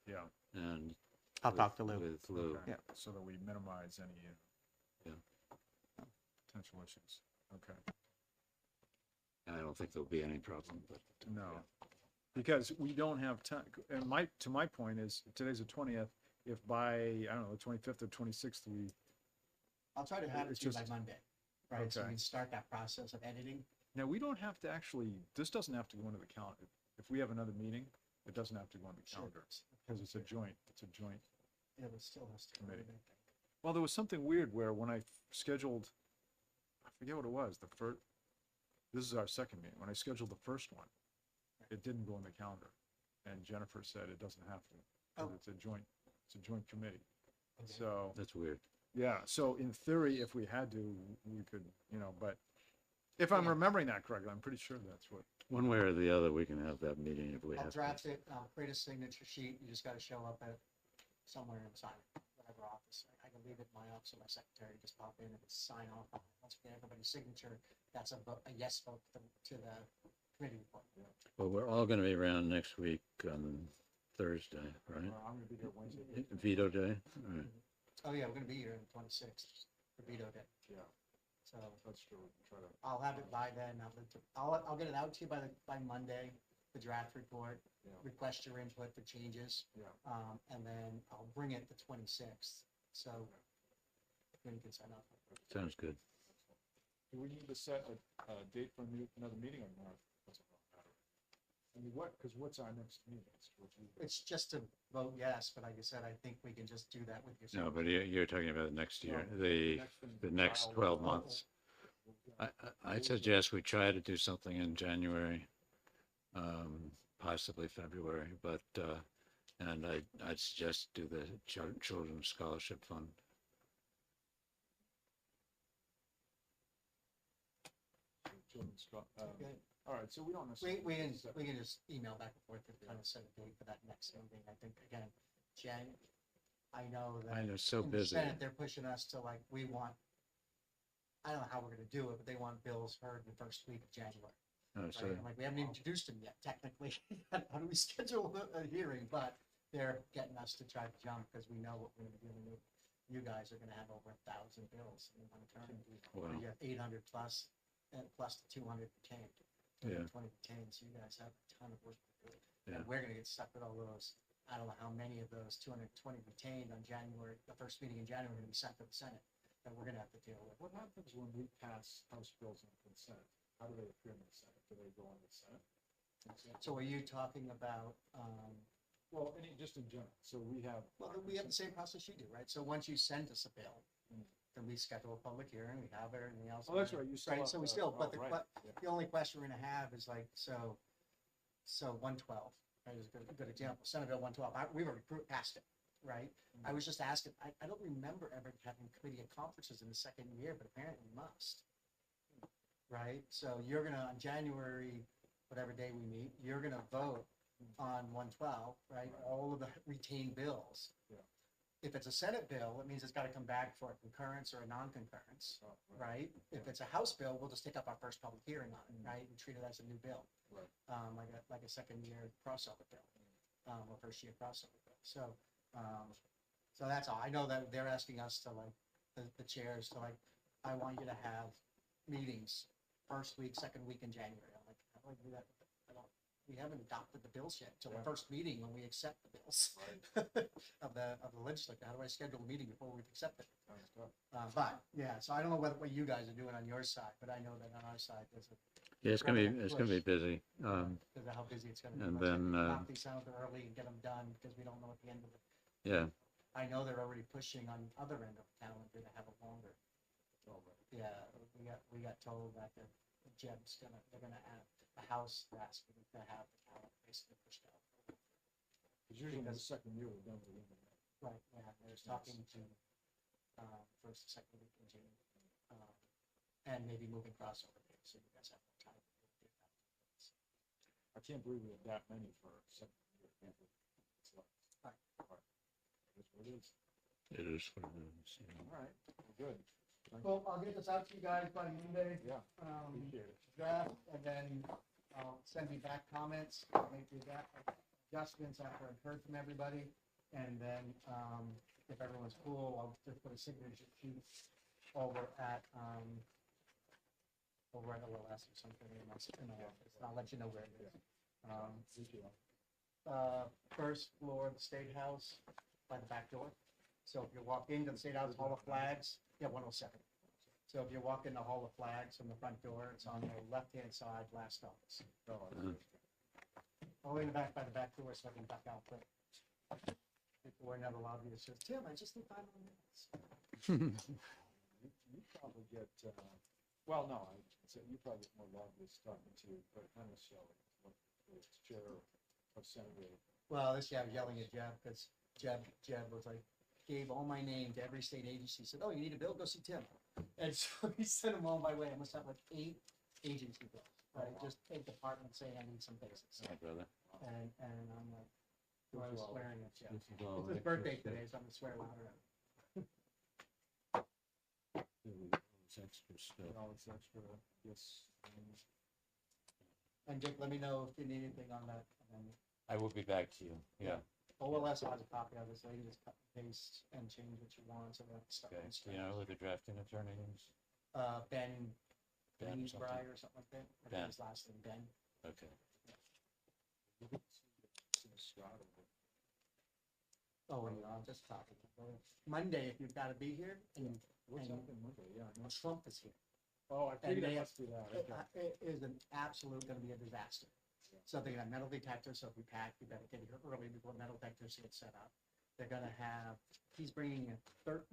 Yeah. and I'll with- talk to Lou. With Lou. Okay. Yeah. So that we minimize any Yeah. potential issues. Okay. I don't think there'll be any problem, but No, because we don't have time. And to my point is, today's the 20th. If by, I don't know, the 25th or 26th, I'll try to have it It's to you by just- Monday, right? So we Okay. can start that process of editing. now we don't have to actually, this doesn't have to go into the calendar. If we have another meeting, it doesn't have to go on the calendar because it's a joint Yeah, but still has to. Committee. Well, there was something weird where when I scheduled, I forget what it was, this is our second meeting. When I scheduled the first one, it didn't go on the calendar. And Jennifer said it doesn't have to, because Oh. it's a joint committee. So, that's weird. yeah, so in theory, if we had to, we could, but if I'm Yeah. remembering that correctly, I'm pretty sure that's what, One way or the other, we can have that meeting if we I'll have to. draft it, I'll create a signature sheet, you just gotta show up at somewhere and sign it, whatever office. I can leave it in my office or my secretary, just pop in and sign off on it. Once we get everybody's signature, that's a yes vote to the committee report. Well, we're all going to be around next week on Thursday, right? I'm gonna be here Wednesday. Veto Day? All right. Oh, yeah, we're gonna be here on the 26th for veto day, Yeah, so that's true. We can try to, I'll have it by then. I'll get it out to you by Monday, the draft report, Yeah. request your input for changes. Yeah. And then I'll bring it the 26th, so when you can sign up. Sounds good. do we need to set a date for another meeting or not? Doesn't matter. I mean, what's our next meeting? It's just a vote yes, but like I said, I think we can just do that with your. No, but you're talking about next year, No, the next 12 months. I'd suggest we try to do something in January, possibly February, but, and I'd suggest do the Children's Scholarship Fund. Okay. All right, so we don't We, necessarily. we can just email back and forth and kind of set a date for that next meeting. I think, again, Jen, I know that. I know, so in the busy. Senate, they're pushing us to like, I don't know how we're gonna do it, but they want bills heard in the first week of January. Oh, Right? so, I'm like, we haven't even introduced them yet, technically. How do we schedule a hearing? But they're getting us to try to jump because we know what we're gonna be dealing with. You guys are gonna have over 1,000 bills in one term. Wow. You have 800 plus, and plus the 200 retained. Yeah. 20 retained, so you guys have a ton of work to do. Yeah. And we're gonna get stuck with all those. I don't know how many of those 220 retained on January, the first meeting in January, are gonna be sent to the Senate that we're gonna have to deal with. What happens when we pass House bills in consent? How do they appear in the Senate? Do they go on the Senate? So are you talking about, Well, just in general. So we have. well, we have the same process you do, right? So once you send us a bill, Mm. then we schedule a public hearing, we have everything else. Oh, that's right. You still Right, have so we the- still, oh, but right, but yeah. the only question we're gonna have is like, so 112, right, is a good example, Senate Bill 112, we've already passed it, right? I was just asking, I don't remember ever having committee and conferences in the second year, but apparently we must. Right, so you're gonna, on January, whatever day we meet, you're gonna vote on 112, right, all of the retained bills. Yeah. If it's a Senate bill, it means it's gotta come back for a concurrence or a non-concurrence, Oh, right? If it's a House bill, we'll just take up our first public hearing on it, right, and treat it as a new bill. Right. Like a second year crossover bill, or first year crossover bill. So that's all. I know that they're asking us to like, the chairs to like, I want you to have meetings first week, second week in January. I'm like, how do I do that? We haven't adopted the bills yet till the Yeah. first meeting when we accept the bills of the legislature. How do I schedule a meeting before we've accepted? Sounds good. But yeah, so I don't know what you guys are doing on your side, but I know that on our side, there's a, yeah, it's gonna be busy. because of how busy it's gonna be. and Let's then, knock these out early and get them done because we don't know at the end of it. Yeah, I know they're already pushing on the other end of the calendar to have a longer. Oh, right. Yeah, we got told that they're gonna add the House asking to have the calendar basically pushed out. Because usually the second year we're done with it. Right, yeah, they're talking to, first, second week in June. And maybe moving crossover days, so you guys have more time. I can't believe we had that many for a second year. It's like, Right. That's what it is. it is what it is, you know. All right, well, good. Well, I'll get this out to you guys by Monday. Yeah, Um, appreciate it. draft, and then I'll send you back comments, make the adjustments after I've heard from everybody. And then, if everyone's cool, I'll just put a signature sheet over at OLS or something in my office. And I'll let you know where it is. First floor of the State House by the back door. So if you walk into the State House Hall of Flags, yeah, 107. So if you walk in the Hall of Flags from the front door, it's on the left-hand side, last office. All the way in the back by the back door, so I can back out quick. Before another lobbyist says, Tim, I just need 5 more minutes. You probably get, well, no, you probably get more lobbyists talking to Brett Hennis, what the chair of Senator. Well, this year I was yelling at Jeb because Jeb was like, gave all my name to every state agency. Said, "Oh, you need a bill? Go see Tim." And so he sent them all my way. I must have like 8 agency bills, right? Just a department saying I need some basics. Hi, brother. And I'm like, I was swearing at Jeb. This is all It's his birthday today, so I'm gonna swear louder. It's extra stuff. All this extra, yes. And Dick, let me know if you need anything on that. And then I will be back to you. Yeah. OLS has a copy of this. So you just cut and paste and change what you want. So that stuff. Okay. can Do you know who the drafting attorney is? Ben Ben something. Breyer or something like that. I Ben. think his last name Ben. Okay. Oh, and I'll just talk about it. Monday, if you've got to be here, and What's And- happening Monday? Yeah. well, Trump is here. Oh, I And figured they it have- must be that. Okay. It is an absolute, going to be a disaster. So they're going to have metal detectors, so if we pack, we better get here early before metal detectors get set up. They're going to have, he's bringing in 13